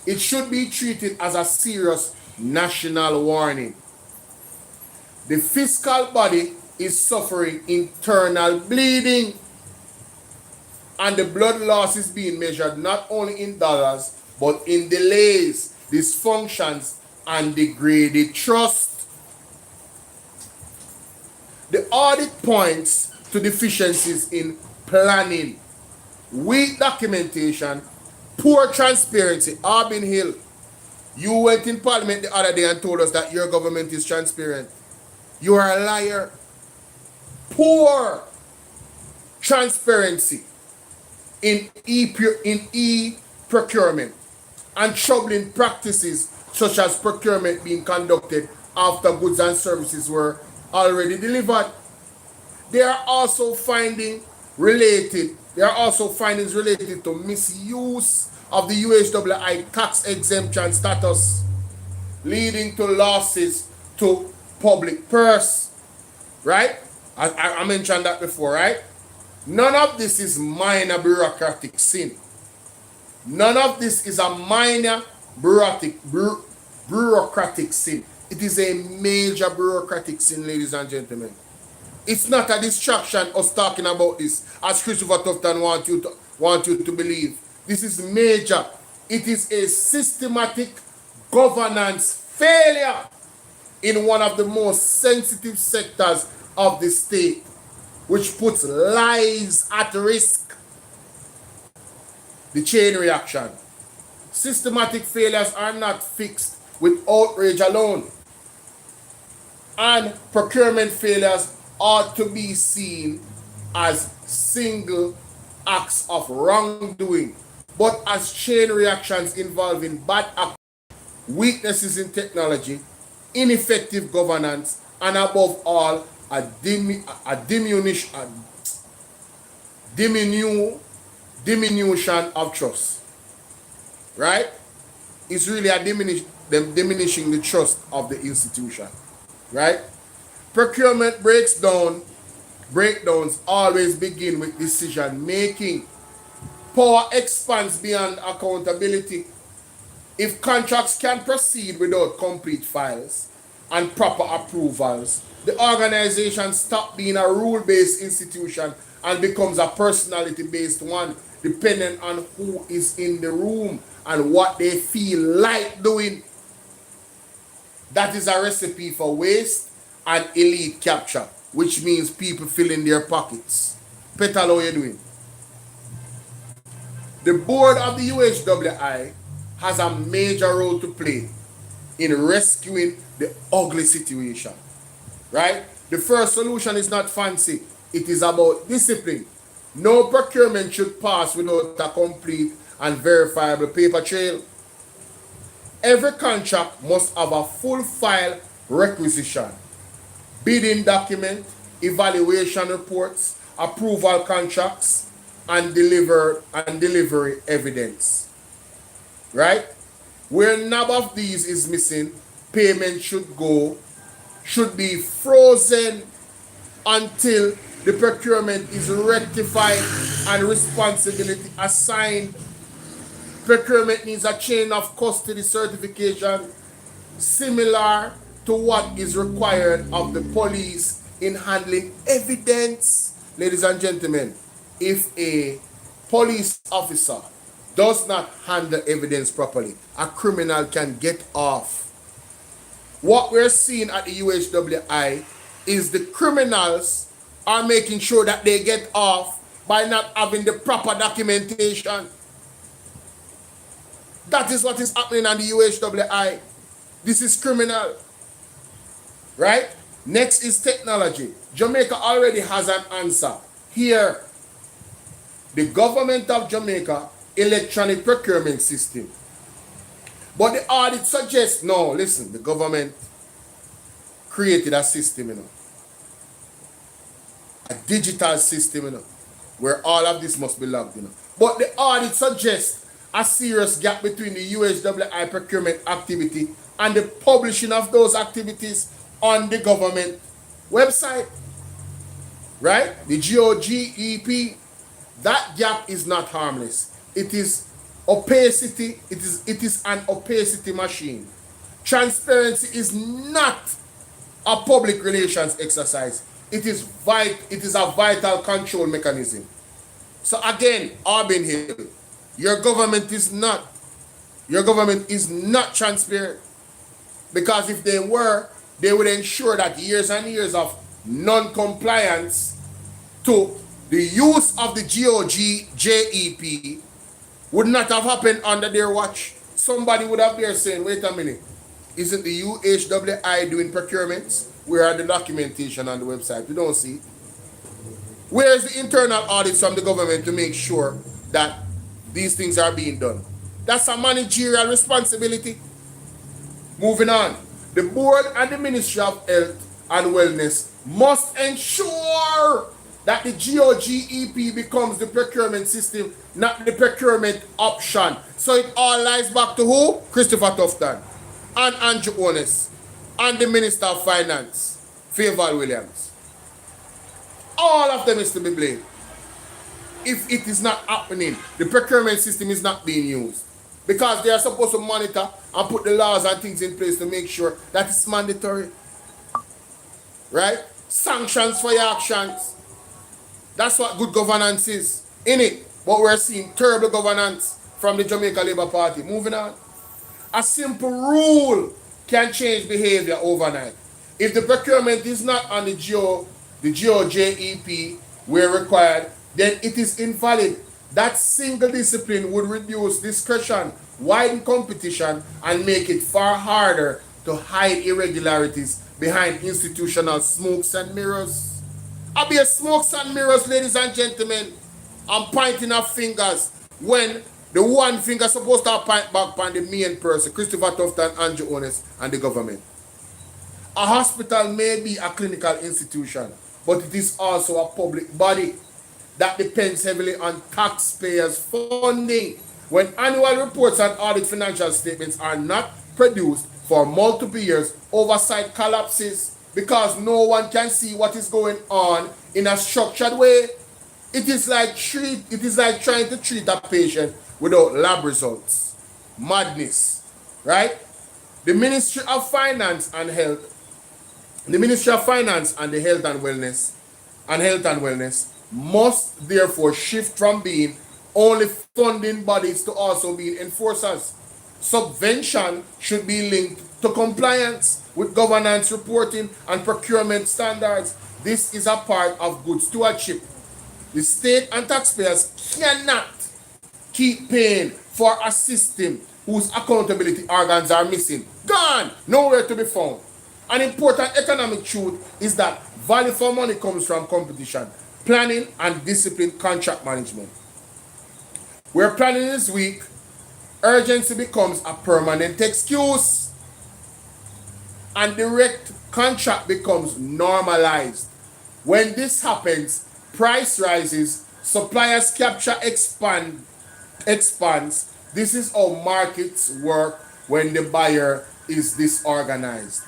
It should be treated as a serious national warning. The fiscal body is suffering internal bleeding, and the blood loss is being measured not only in dollars, but in delays, dysfunctions, and degraded trust. The audit points to deficiencies in planning, weak documentation, poor transparency. Arbin Hill, you went in Parliament the other day and told us that your government is transparent. You are a liar. Poor transparency in e-procurement and troubling practices such as procurement being conducted after goods and services were already delivered. There are also findings related to misuse of the UHWI tax exemption status, leading to losses to public purse, right? I mentioned that before, right? None of this is minor bureaucratic sin. None of this is a minor bureaucratic sin. It is a major bureaucratic sin, ladies and gentlemen. It's not a distraction us talking about this, as Christopher Tufton want you to believe. This is major. It is a systematic governance failure in one of the most sensitive sectors of the state, which puts lives at risk. The chain reaction. Systematic failures are not fixed with outrage alone. And procurement failures ought to be seen as single acts of wrongdoing, but as chain reactions involving bad acts, weaknesses in technology, ineffective governance, and above all, a diminution of trust. Right? It's really a diminishing the trust of the institution. Right? Procurement breakdowns always begin with decision making. Power expands beyond accountability. If contracts can proceed without complete files and proper approvals, the organization stops being a rule-based institution and becomes a personality-based one, depending on who is in the room and what they feel like doing. That is a recipe for waste and elite capture, which means people filling their pockets. Petal, how you doing? The board of the UHWI has a major role to play in rescuing the ugly situation, right? The first solution is not fancy. It is about discipline. No procurement should pass without a complete and verifiable paper trail. Every contract must have a full file requisition, bidding document, evaluation reports, approval contracts, and delivery evidence. Right? Where none of these is missing, payment should be frozen until the procurement is rectified and responsibility assigned. Procurement needs a chain of custody certification similar to what is required of the police in handling evidence. Ladies and gentlemen, if a police officer does not handle evidence properly, a criminal can get off. What we're seeing at the UHWI is the criminals are making sure that they get off by not having the proper documentation. That is what is happening on the UHWI. This is criminal. Right? Next is technology. Jamaica already has an answer. Here, the government of Jamaica electronic procurement system. But the audit suggests, no, listen, the government created a system, a digital system, where all of this must be logged in. But the audit suggests a serious gap between the UHWI procurement activity and the publishing of those activities on the government website. Right? The GOGEP, that gap is not harmless. It is opacity, it is an opacity machine. Transparency is not a public relations exercise. It is a vital control mechanism. So again, Auburn Hill, your government is not transparent. Because if they were, they would ensure that years and years of non-compliance to the use of the GOGJEP would not have happened under their watch. Somebody would have there saying, wait a minute, isn't the UHWI doing procurements? Where are the documentation on the website? We don't see. Where's the internal audits from the government to make sure that these things are being done? That's a managerial responsibility. Moving on. The board and the Ministry of Health and Wellness must ensure that the GOGEP becomes the procurement system, not the procurement option. So it all lies back to who? Christopher Tufton and Andrew Ones and the Minister of Finance, Favour Williams. All of them is to be blamed. If it is not happening, the procurement system is not being used. Because they are supposed to monitor and put the laws and things in place to make sure that it's mandatory. Right? Sanctions for your actions. That's what good governance is, innit? But we're seeing terrible governance from the Jamaica Labour Party. Moving on. A simple rule can change behavior overnight. If the procurement is not on the GOJEP where required, then it is invalid. That single discipline would reduce discretion, widen competition, and make it far harder to hide irregularities behind institutional smokes and mirrors. I'll be a smokes and mirrors, ladies and gentlemen. I'm pointing up fingers when the one finger supposed to point back on the main person, Christopher Tufton, Andrew Ones, and the government. A hospital may be a clinical institution, but it is also a public body that depends heavily on taxpayers' funding. When annual reports and audit financial statements are not produced for multiple years, oversight collapses because no one can see what is going on in a structured way. It is like trying to treat a patient without lab results. Madness, right? The Ministry of Finance and Health, the Ministry of Finance and the Health and Wellness must therefore shift from being only funding bodies to also being enforcers. Subvention should be linked to compliance with governance reporting and procurement standards. This is a part of good stewardship. The state and taxpayers cannot keep paying for a system whose accountability organs are missing. Gone, nowhere to be found. An important economic truth is that value for money comes from competition, planning, and disciplined contract management. Where planning is weak, urgency becomes a permanent excuse, and direct contract becomes normalized. When this happens, price rises, suppliers capture expands. This is how markets work when the buyer is disorganized.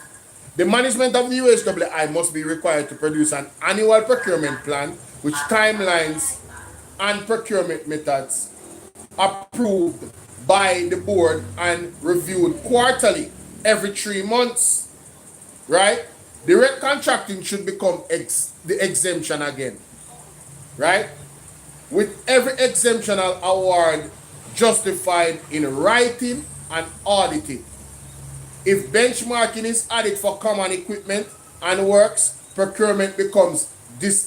The management of the UHWI must be required to produce an annual procurement plan which timelines and procurement methods approved by the board and reviewed quarterly every 3 months. Right? Direct contracting should become the exemption again. Right? With every exemptional award justified in writing and auditing. If benchmarking is added for common equipment and works, procurement becomes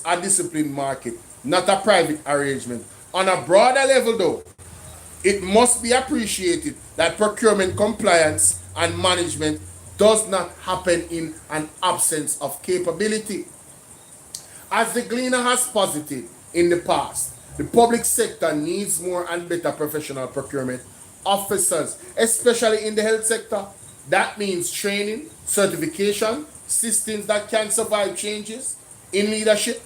a disciplined market, not a private arrangement. On a broader level though, it must be appreciated that procurement compliance and management does not happen in an absence of capability. As the Gleaner has posited in the past, the public sector needs more and better professional procurement officers, especially in the health sector. That means training, certification, systems that can survive changes in leadership,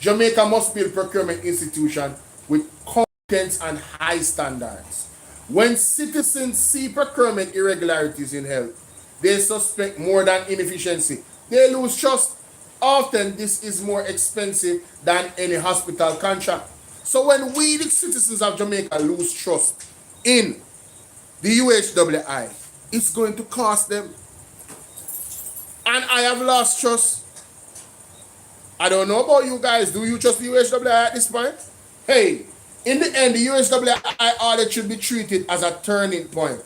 Jamaica must be a procurement institution with competence and high standards. When citizens see procurement irregularities in health, they suspect more than inefficiency. They lose trust. Often this is more expensive than any hospital contract. So when we, the citizens of Jamaica, lose trust in the UHWI, it's going to cost them. And I have lost trust. I don't know about you guys. Do you trust the UHWI at this point? Hey, in the end, the UHWI audit should be treated as a turning point.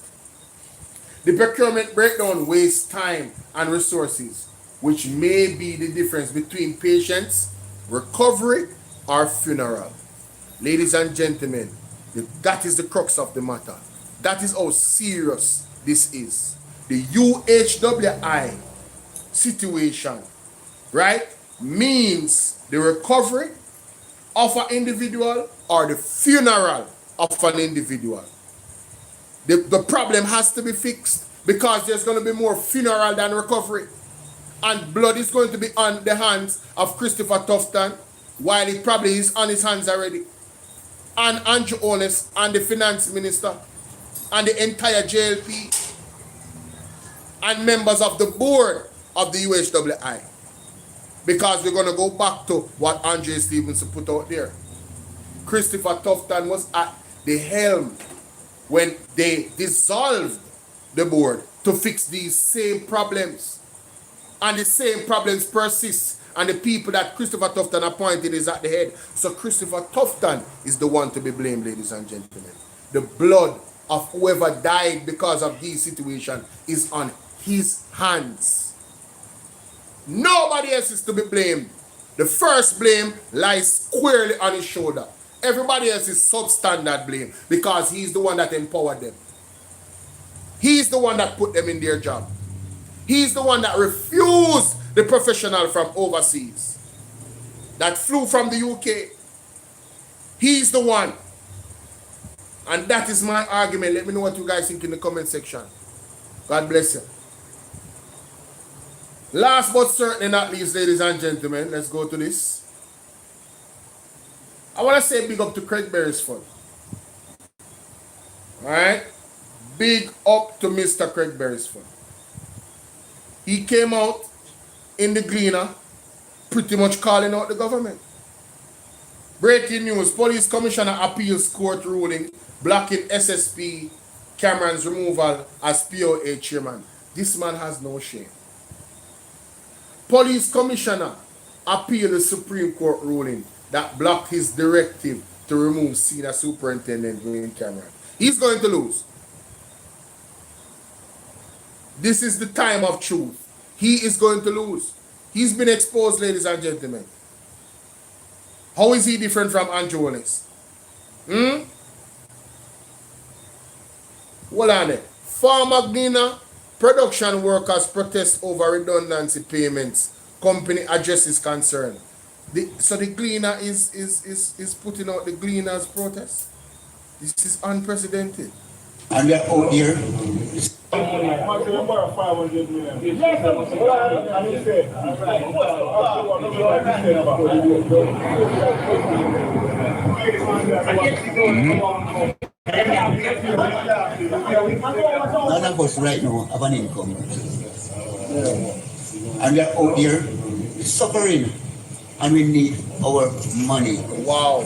The procurement breakdown wastes time and resources, which may be the difference between patients, recovery, or funeral. Ladies and gentlemen, that is the crux of the matter. That is how serious this is. The UHWI situation, right, means the recovery of an individual or the funeral of an individual. The problem has to be fixed because there's going to be more funeral than recovery. And blood is going to be on the hands of Christopher Tufton, while it probably is on his hands already. And Andrew Holness and the finance minister and the entire JLP and members of the board of the UHWI. Because we're going to go back to what Andre Stevenson put out there. Christopher Tufton was at the helm when they dissolved the board to fix these same problems. And the same problems persist. And the people that Christopher Tufton appointed is at the head. So Christopher Tufton is the one to be blamed, ladies and gentlemen. The blood of whoever died because of this situation is on his hands. Nobody else is to be blamed. The first blame lies squarely on his shoulder. Everybody else is substandard blame because he's the one that empowered them. He's the one that put them in their job. He's the one that refused the professional from overseas that flew from the UK. He's the one. And that is my argument. Let me know what you guys think in the comment section. God bless you. Last but certainly not least, ladies and gentlemen, let's go to this. I want to say big up to Craig Berry's Fund. Alright? Big up to Mr. Craig Berry's Fund. He came out in the Gleaner pretty much calling out the government. Breaking news, Police Commissioner appeals court ruling blocking SSP Cameron's removal as POA chairman. This man has no shame. Police Commissioner appealed the Supreme Court ruling that blocked his directive to remove Senior Superintendent Wayne Cameron. He's going to lose. This is the time of truth. He is going to lose. He's been exposed, ladies and gentlemen. How is he different from Andrew Holness? Hold on there. Farmer Gleaner, production workers protest over redundancy payments. Company addresses concern. So the Gleaner is putting out the Gleaner's protest. This is unprecedented. And we are out here. None of us right now have an income. And we are out here suffering. And we need our money. Wow.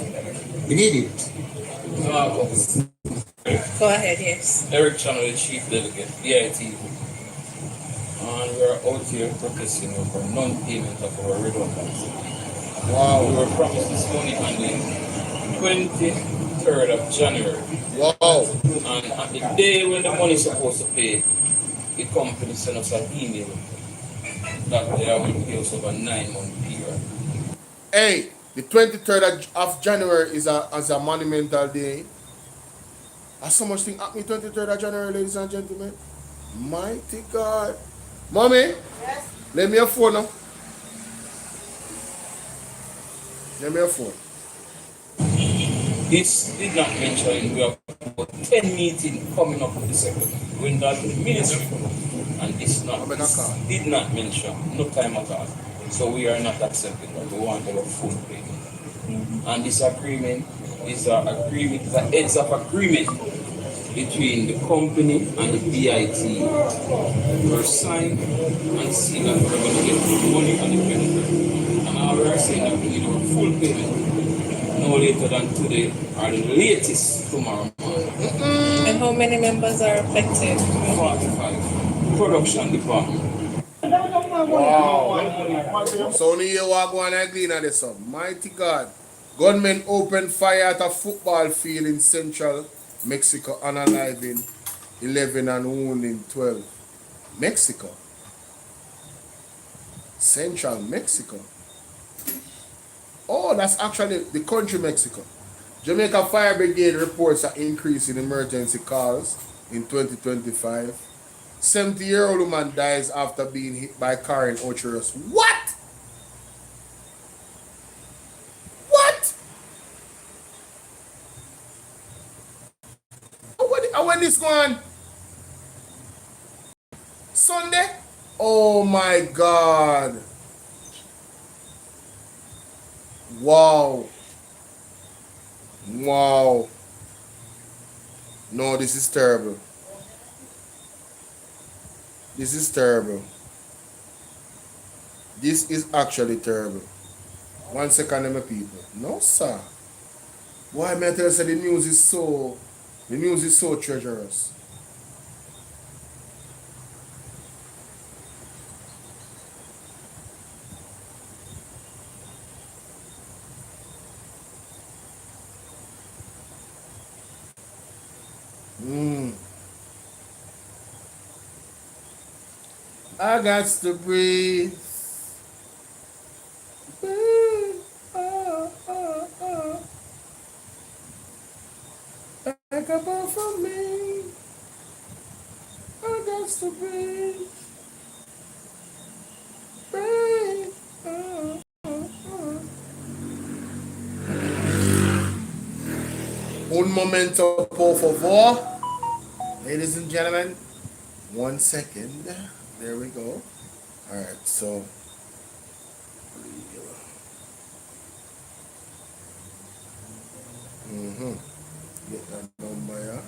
We need it. Go ahead, yes. Eric Channel, the Chief Delegate, BIT. And we are out here protesting over non-payment of our redundancy. Wow. We were promised this money on the 23rd of January. Wow. And at the day when the money is supposed to pay, the company sent us an email that they are going to pay us over a 9-month period. Hey, the 23rd of January is a monumental day. Has so much thing happening 23rd of January, ladies and gentlemen. Mighty God. Mommy? Yes? Let me a phone now. Let me a phone. This did not mention we have about 10 meetings coming up with the secretary, going down to the ministry. And this did not mention, no time at all. So we are not accepting that. We want our full payment. And this agreement is an agreement, the heads of agreement between the company and the BIT were signed and sealed that we're going to get the money and the benefit. And all we are saying that we need our full payment no later than today or the latest tomorrow morning. And how many members are affected? 45. Production department. Wow. So only you walk one and clean at this up. Mighty God. Gunmen opened fire at a football field in central Mexico, unaliving 11 and wounding 12. Mexico. Central Mexico. Oh, that's actually the country Mexico. Jamaica Fire Brigade reports an increase in emergency calls in 2025. 70-year-old woman dies after being hit by car in Ocho. What? What? When this going? Sunday? Oh my God. Wow. Wow. No, this is terrible. This is terrible. This is actually terrible. 1 second, my people. No, sir. Why, may I tell you, the news is so treacherous. I got to breathe. Back up off of me. I got to breathe. Breathe. Un momento, por favor. Ladies and gentlemen, 1 second. There we go. All right, so get that number, yeah.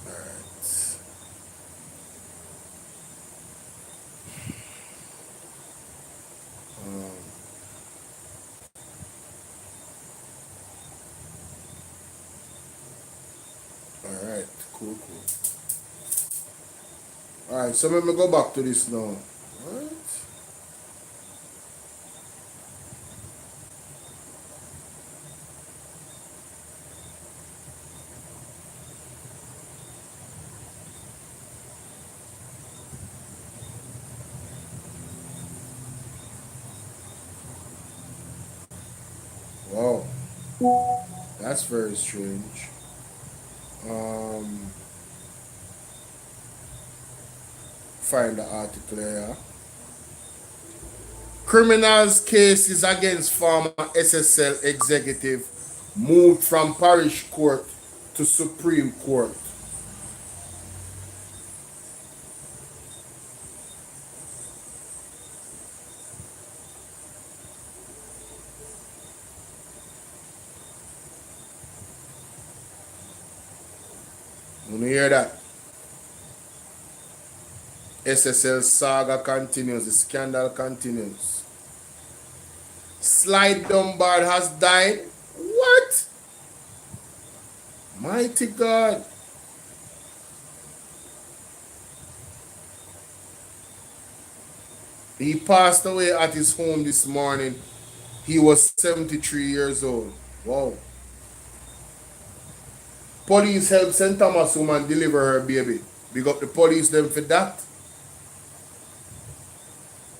All right. All right, cool. All right, so let me go back to this now. What? Wow, that's very strange. Find the article here. Criminals cases against former SSL executive moved from parish court to Supreme Court. You hear that? SSL saga continues, the scandal continues. Slide Dunbar has died. What? Mighty God. He passed away at his home this morning. He was 73 years old. Wow. Police helped St. Thomas woman deliver her baby. Big up the police them for that.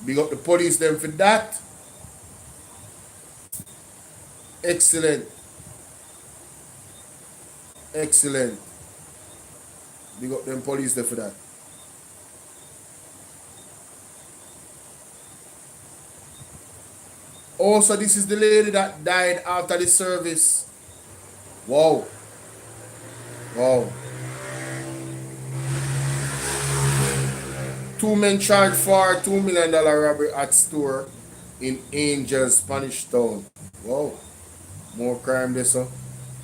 Big up the police them for that. Excellent. Excellent. Big up them police there for that. Also, this is the lady that died after the service. Wow. Wow. Two men charged for $2 million robbery at store in Angels, Spanish Town. Wow. More crime there, so.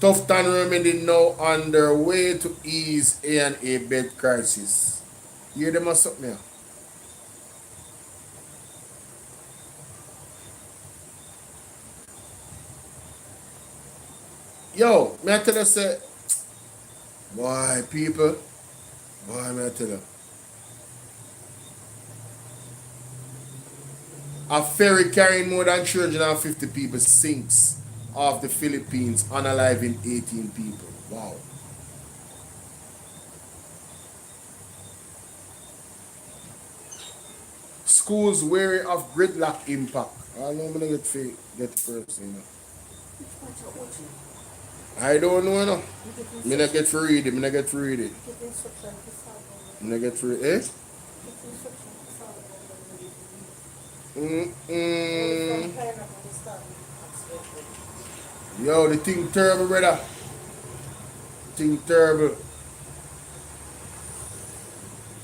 Tufton remedy now on their way to ease A&A bed crisis. Hear them or something here? Yo, may I tell you, say, boy, people, boy, may I tell you. A ferry carrying more than 350 people sinks off the Philippines, unaliving 18 people. Wow. Schools wary of gridlock impact. I know I'm gonna get first, you know. I don't know, no. Me not get to read it. Me not get to read it. Me not get to read it. Yo, the thing terrible, brother. Thing terrible.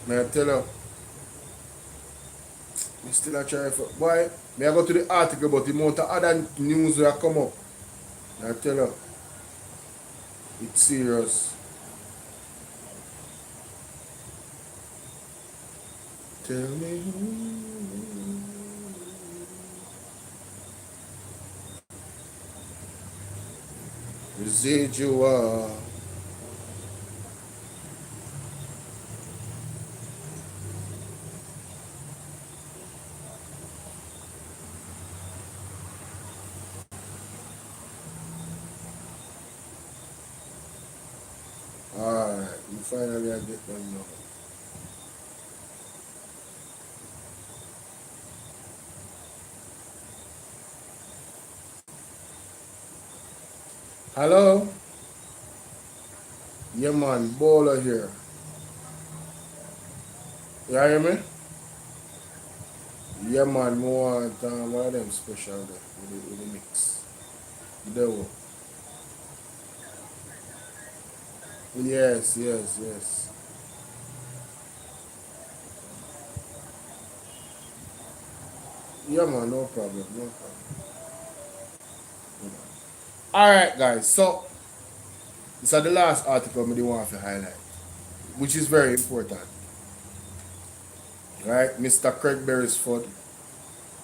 May I tell you? Me still a try for. Boy, may I go to the article about the amount of other news that come up. May I tell you? It's serious. Tell me who. Residual. Alright, we finally I get them now. Hello? Yeah man, Bolo here. You hear me? Yeah man, more one of them special there with the mix. The devil. Yes. Yeah man, no problem. Alright guys, so this is the last article I want to highlight, which is very important. Right? Mr. Craig Beresford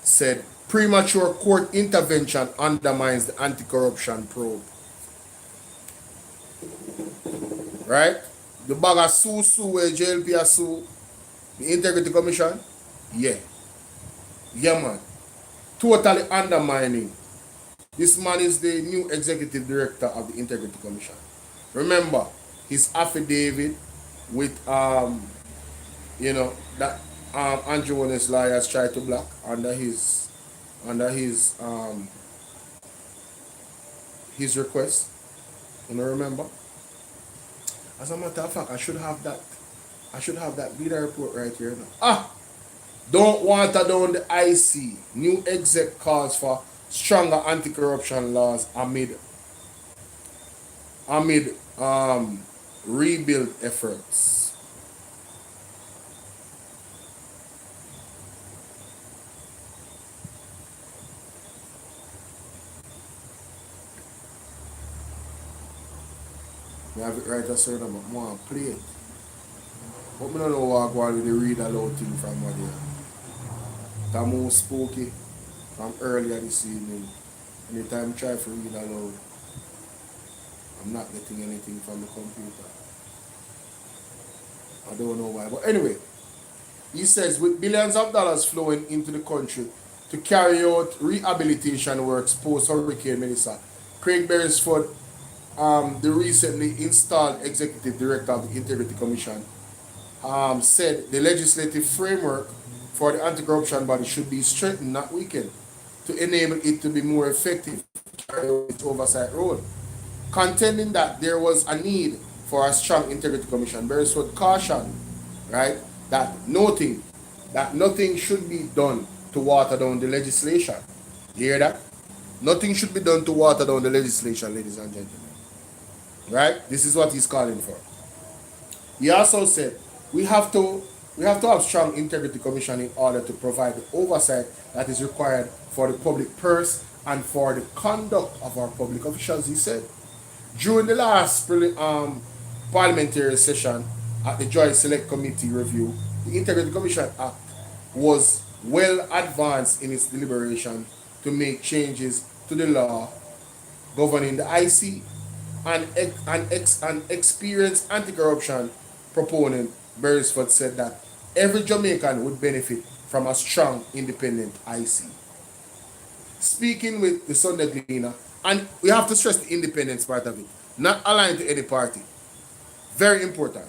said premature court intervention undermines the anti-corruption probe. Right? The bag of sue where JLP has sue the Integrity Commission. Yeah, man. Totally undermining. This man is the new executive director of the Integrity Commission. Remember, his affidavit with that Andrew and his lawyers tried to block under his request. You remember? As a matter of fact, I should have that video report right here now. Don't water down the IC. New exec calls for stronger anti-corruption laws amid rebuild efforts. I have it right a certain amount. I want to play it. But I don't know what I go on with the read aloud thing from what there. That more spooky from earlier this evening. Anytime I try to read aloud, I'm not getting anything from the computer. I don't know why. But anyway, he says with billions of dollars flowing into the country to carry out rehabilitation works post-Hurricane Melissa, Craig Beresford, the recently installed executive director of the Integrity Commission, said the legislative framework for the anti-corruption body should be strengthened, not weakened, to enable it to be more effective to carry out its oversight role. Contending that there was a need for a strong Integrity Commission, Beresford cautioned, right, that nothing should be done to water down the legislation. You hear that? Nothing should be done to water down the legislation, ladies and gentlemen. Right? This is what he's calling for. He also said, we have to We have to have strong integrity commission in order to provide the oversight that is required for the public purse and for the conduct of our public officials, he said. During the last parliamentary session at the Joint Select Committee review, the Integrity Commission Act was well advanced in its deliberation to make changes to the law governing the IC. An experienced anti-corruption proponent, Beresford, said that every Jamaican would benefit from a strong, independent IC. Speaking with the Sunday Gleaner, and we have to stress the independence part of it, not aligned to any party. Very important.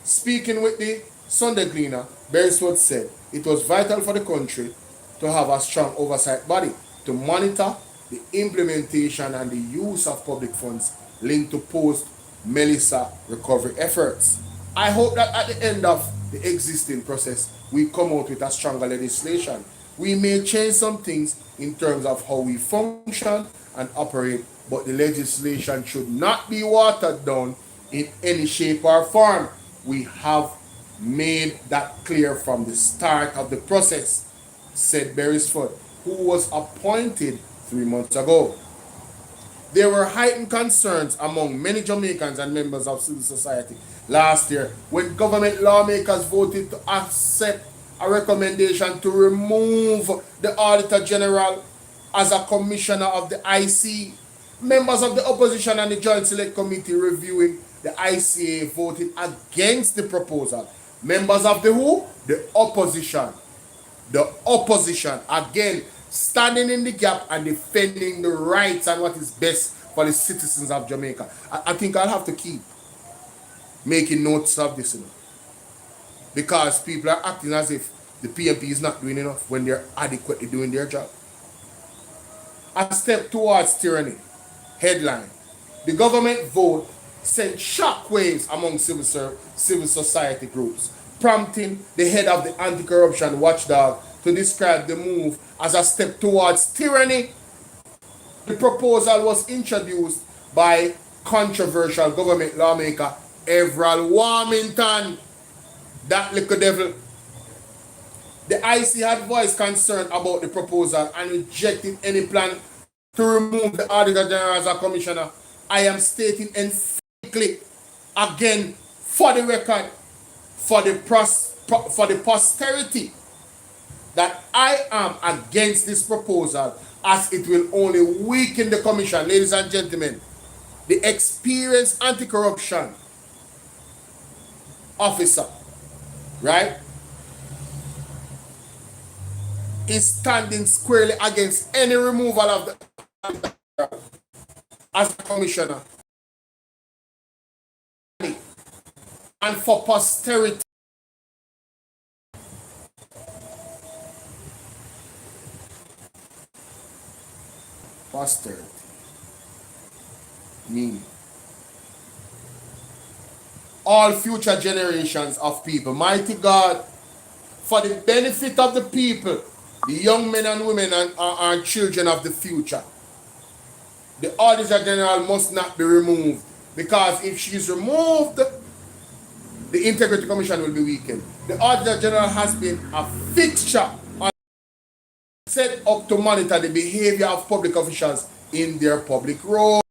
Speaking with the Sunday Gleaner, Beresford said it was vital for the country to have a strong oversight body to monitor the implementation and the use of public funds linked to post-Melissa recovery efforts. I hope that at the end of the existing process, we come out with a stronger legislation. We may change some things in terms of how we function and operate, but the legislation should not be watered down in any shape or form. We have made that clear from the start of the process, said Beresford, who was appointed 3 months ago. There were heightened concerns among many Jamaicans and members of civil society last year when government lawmakers voted to accept a recommendation to remove the Auditor General as a commissioner of the IC. Members of the opposition and the Joint Select Committee reviewing the ICA voted against the proposal. Members of the who? The opposition. The opposition, again, standing in the gap and defending the rights and what is best for the citizens of Jamaica. I think I'll have to keep making notes of this, because people are acting as if the PMP is not doing enough when they're adequately doing their job. A step towards tyranny. Headline: the government vote sent shockwaves among civil society groups, prompting the head of the anti-corruption watchdog to describe the move as a step towards tyranny. The proposal was introduced by controversial government lawmaker Everal Warmington, that little devil. The IC had voiced concern about the proposal and rejected any plan to remove the Auditor General as a commissioner. I am stating emphatically, again, for the record, for the posterity, that I am against this proposal, as it will only weaken the commission. Ladies and gentlemen, the experienced anti-corruption officer, right, is standing squarely against any removal of the as a commissioner. And for posterity, meaning all future generations of people. Mighty God, for the benefit of the people, the young men and women and children of the future, the Auditor General must not be removed, because if she is removed, the Integrity Commission will be weakened. The Auditor General has been a fixture set up to monitor the behavior of public officials in their public roles.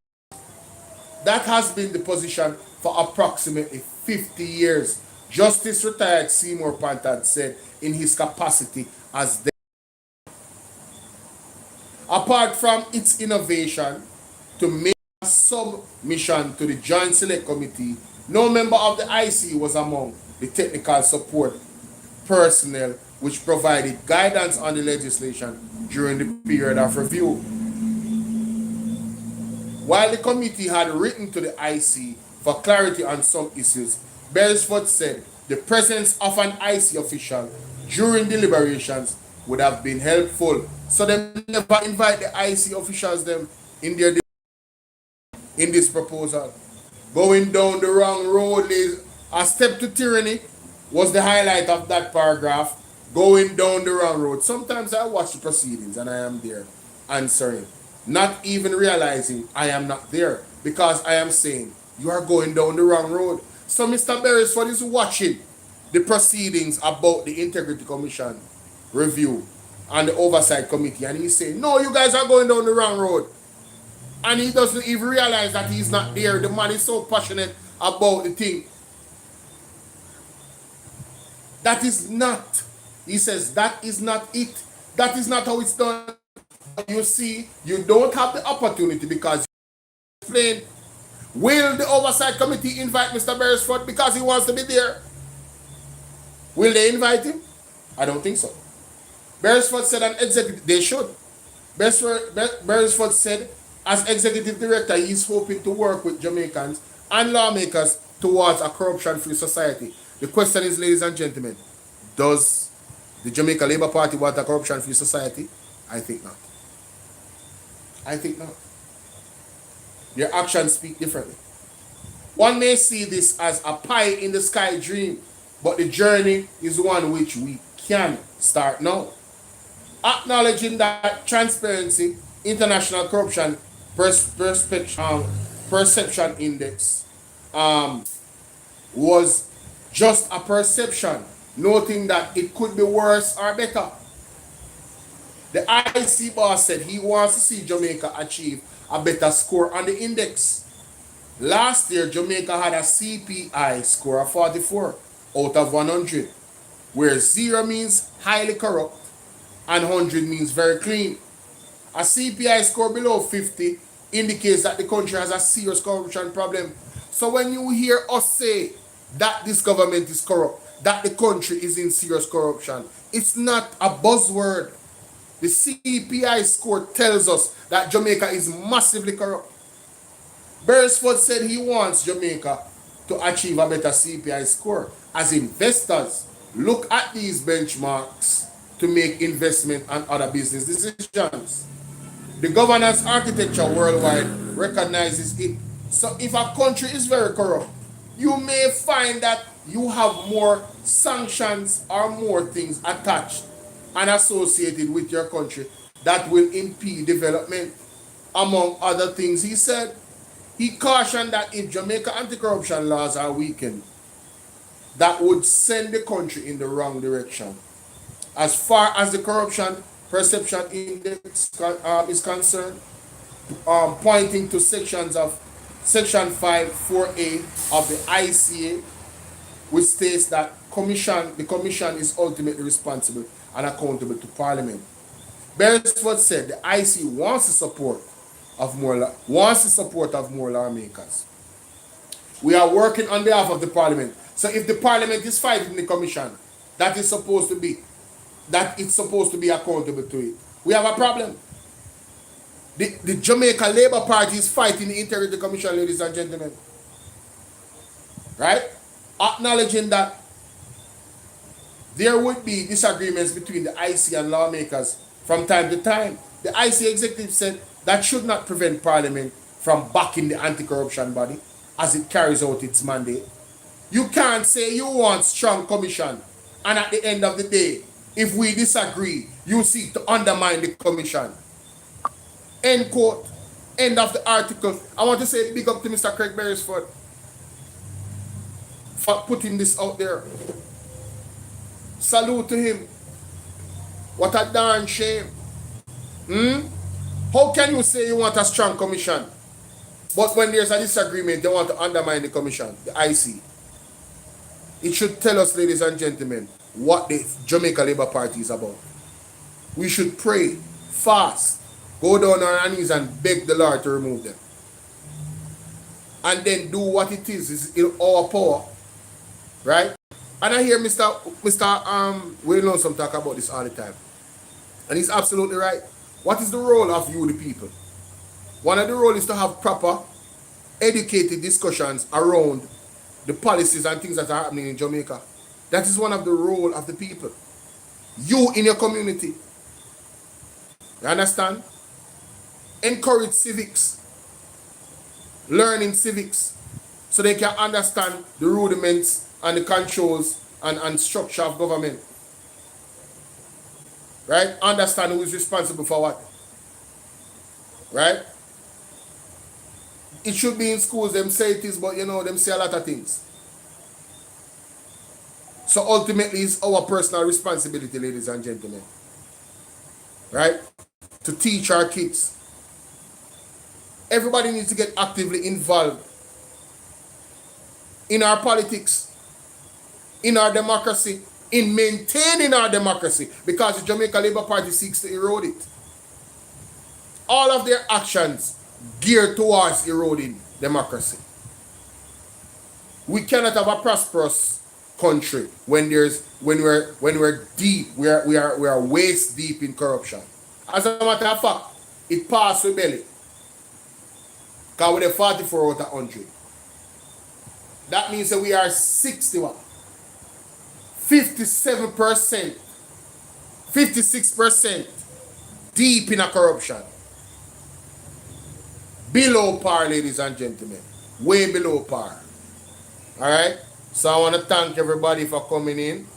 That has been the position for approximately 50 years. Justice retired Seymour Pantad said in his capacity as the apart from its innovation to make a submission to the Joint Select Committee, no member of the IC was among the technical support personnel which provided guidance on the legislation during the period of review. While the committee had written to the IC for clarity on some issues, Beresford said the presence of an IC official during deliberations would have been helpful. So they never invite the IC officials them in their in this proposal. Going down the wrong road is a step to tyranny was the highlight of that paragraph. Going down the wrong road. Sometimes I watch the proceedings and I am there answering, not even realizing I am not there, because I am saying you are going down the wrong road. So Mr. Beresford is watching the proceedings about the Integrity Commission review and the Oversight Committee, and he's saying, no, you guys are going down the wrong road. And he doesn't even realize that he's not there. The man is so passionate about the thing. That is not, he says, that is not it. That is not how it's done. You see, you don't have the opportunity because you explained. Will the Oversight Committee invite Mr. Beresford because he wants to be there? Will they invite him? I don't think so. Beresford said an executive, they should. Beresford said as executive director, he's hoping to work with Jamaicans and lawmakers towards a corruption-free society. The question is, ladies and gentlemen, does the Jamaica Labour Party want a corruption-free society? I think not. I think not. Their actions speak differently. One may see this as a pie-in-the-sky dream, but the journey is one which we can start now. Acknowledging that Transparency International Corruption Perception Index was just a perception, noting that it could be worse or better. The IC boss said he wants to see Jamaica achieve a better score on the index. Last year, Jamaica had a CPI score of 44 out of 100, where 0 means highly corrupt and 100 means very clean. A CPI score below 50 indicates that the country has a serious corruption problem. So when you hear us say that this government is corrupt, that the country is in serious corruption, it's not a buzzword. The CPI score tells us that Jamaica is massively corrupt. Beresford said he wants Jamaica to achieve a better CPI score as investors look at these benchmarks to make investment and other business decisions. The governance architecture worldwide recognizes it. So if a country is very corrupt, you may find that you have more sanctions or more things attached and associated with your country that will impede development. Among other things, he said, he cautioned that if Jamaica anti-corruption laws are weakened, that would send the country in the wrong direction. As far as the Corruption Perception Index is concerned, pointing to Section 5.4a of the ICA, which states that the commission is ultimately responsible and accountable to Parliament. Beresford said the IC wants the support of more lawmakers. We are working on behalf of the Parliament. So if the Parliament is fighting the commission, it's supposed to be accountable to it, we have a problem. The Jamaica Labour Party is fighting the Integrity Commission, ladies and gentlemen. Right? Acknowledging that there would be disagreements between the IC and lawmakers from time to time. The IC executive said that should not prevent Parliament from backing the anti-corruption body as it carries out its mandate. You can't say you want strong commission and at the end of the day, if we disagree, you seek to undermine the commission. End quote. End of the article. I want to say big up to Mr. Craig Beresford for putting this out there. Salute to him. What a darn shame. How can you say you want a strong commission, but when there's a disagreement, they want to undermine the commission, the IC? It should tell us, ladies and gentlemen, what the Jamaica Labour Party is about. We should pray, fast, go down on our knees and beg the Lord to remove them. And then do what it is in our power. Right? And I hear Mr. Will Lonesome talk about this all the time. And he's absolutely right. What is the role of you, the people? One of the roles is to have proper, educated discussions around the policies and things that are happening in Jamaica. That is one of the roles of the people. You in your community. You understand? Encourage civics. Learning civics. So they can understand the rudiments and the controls and structure of government. Right? Understand who is responsible for what. Right? It should be in schools, them say it is, but them say a lot of things. So ultimately, it's our personal responsibility, ladies and gentlemen, right, to teach our kids. Everybody needs to get actively involved in our politics, in our democracy, in maintaining our democracy, because the Jamaica Labour Party seeks to erode it. All of their actions geared towards eroding democracy. We cannot have a prosperous country when we're deep, we are waist deep in corruption. As a matter of fact, it passed with belly. Because we're 44 out of 100. That means that we are 61. 57%, 56% deep in a corruption. Below par, ladies and gentlemen. Way below par. Alright? So I want to thank everybody for coming in.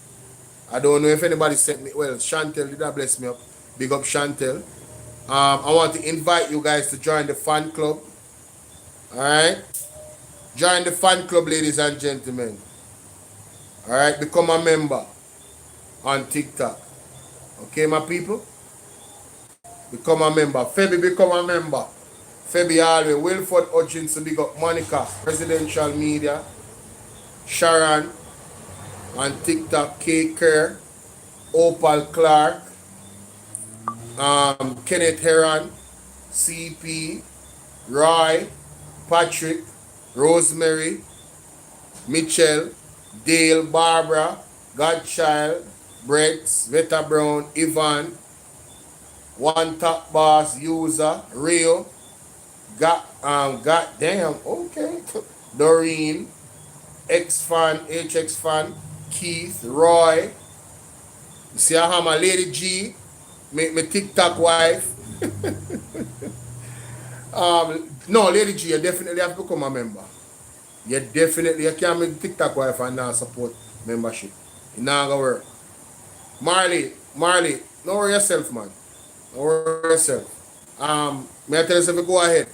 I don't know if anybody sent me. Well, Chantel did that bless me up. Big up Chantel. I want to invite you guys to join the fan club. Alright? Join the fan club, ladies and gentlemen. Alright? Become a member on TikTok. Okay, my people? Become a member. Febby, become a member. Febby Alway. Wilford Hutchinson, big up Monica. Presidential Media. Sharon. On TikTok. Kate Kerr. Opal Clark. Kenneth Heron. CP. Roy. Patrick. Rosemary. Mitchell. Dale. Barbara. Godchild. Brett. Veta Brown. Ivan. One Top Boss. User. Rio. Goddamn. Okay. Doreen. X-Fan. HX Fan. Keith. Roy. You see how my Lady G. My TikTok wife. No, Lady G, you definitely have to become a member. You can't make TikTok wife and not support membership. It's not gonna work. Marley, don't worry yourself, man. Don't worry yourself. May I tell you something? Go ahead.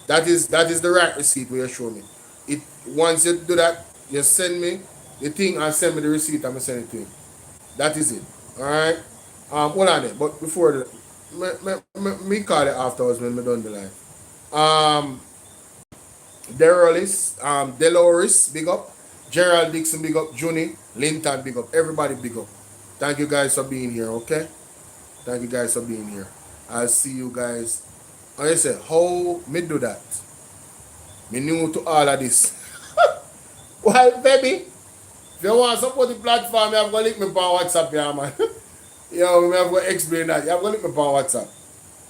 That is the right receipt where you show me. It once you do that, you send me the thing and send me the receipt and I send it to you. That is it. Alright? Hold on there. But before that, me call it afterwards when we done the live. Deloris, big up. Gerald Dixon, big up. Juni, Linton, big up. Everybody, big up. Thank you guys for being here, okay? Thank you guys for being here. I'll see you guys. Like I said, how me do that? Me new to all of this. Well, baby, if you want to support the platform, you have to link me on WhatsApp, yeah, man. Yo, I have to explain that. You have to link me on WhatsApp.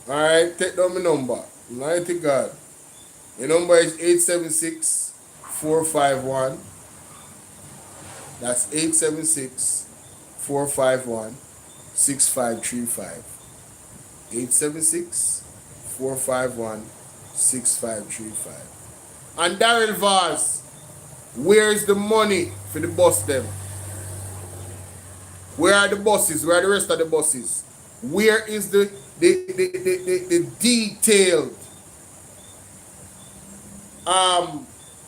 Alright, take down my number. Mighty God. My number is 876-451. That's 876-451-6535. 876-451-6535. And Daryl Vaz, where is the money for the bus them? Where are the buses? Where are the rest of the buses? Where is the detailed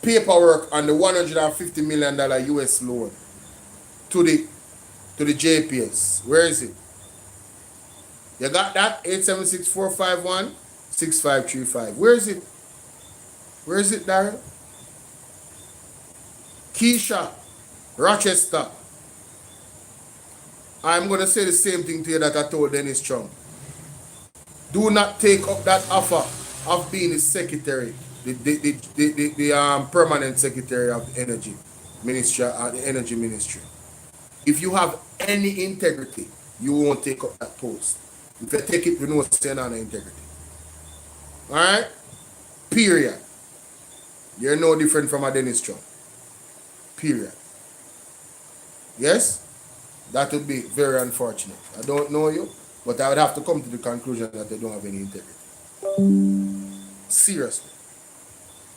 paperwork on the $150 million US loan to the JPS? Where is it? You got that? 876-451-6535. Where is it? Where is it, Darren? Keisha, Rochester. I'm going to say the same thing to you that I told Dennis Trump. Do not take up that offer of being the secretary, the permanent secretary of the energy ministry, the energy ministry. If you have any integrity, you won't take up that post. If you take it, you know what's saying on the integrity. Alright? Period. You're no different from a Dennis Trump. Period. Yes? That would be very unfortunate. I don't know you, but I would have to come to the conclusion that they don't have any integrity. Seriously.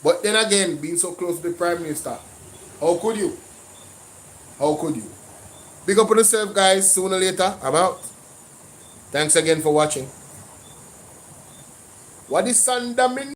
But then again, being so close to the Prime Minister, how could you? How could you? Big up on yourself, guys. Sooner or later, I'm out. Thanks again for watching. What is Sandamin?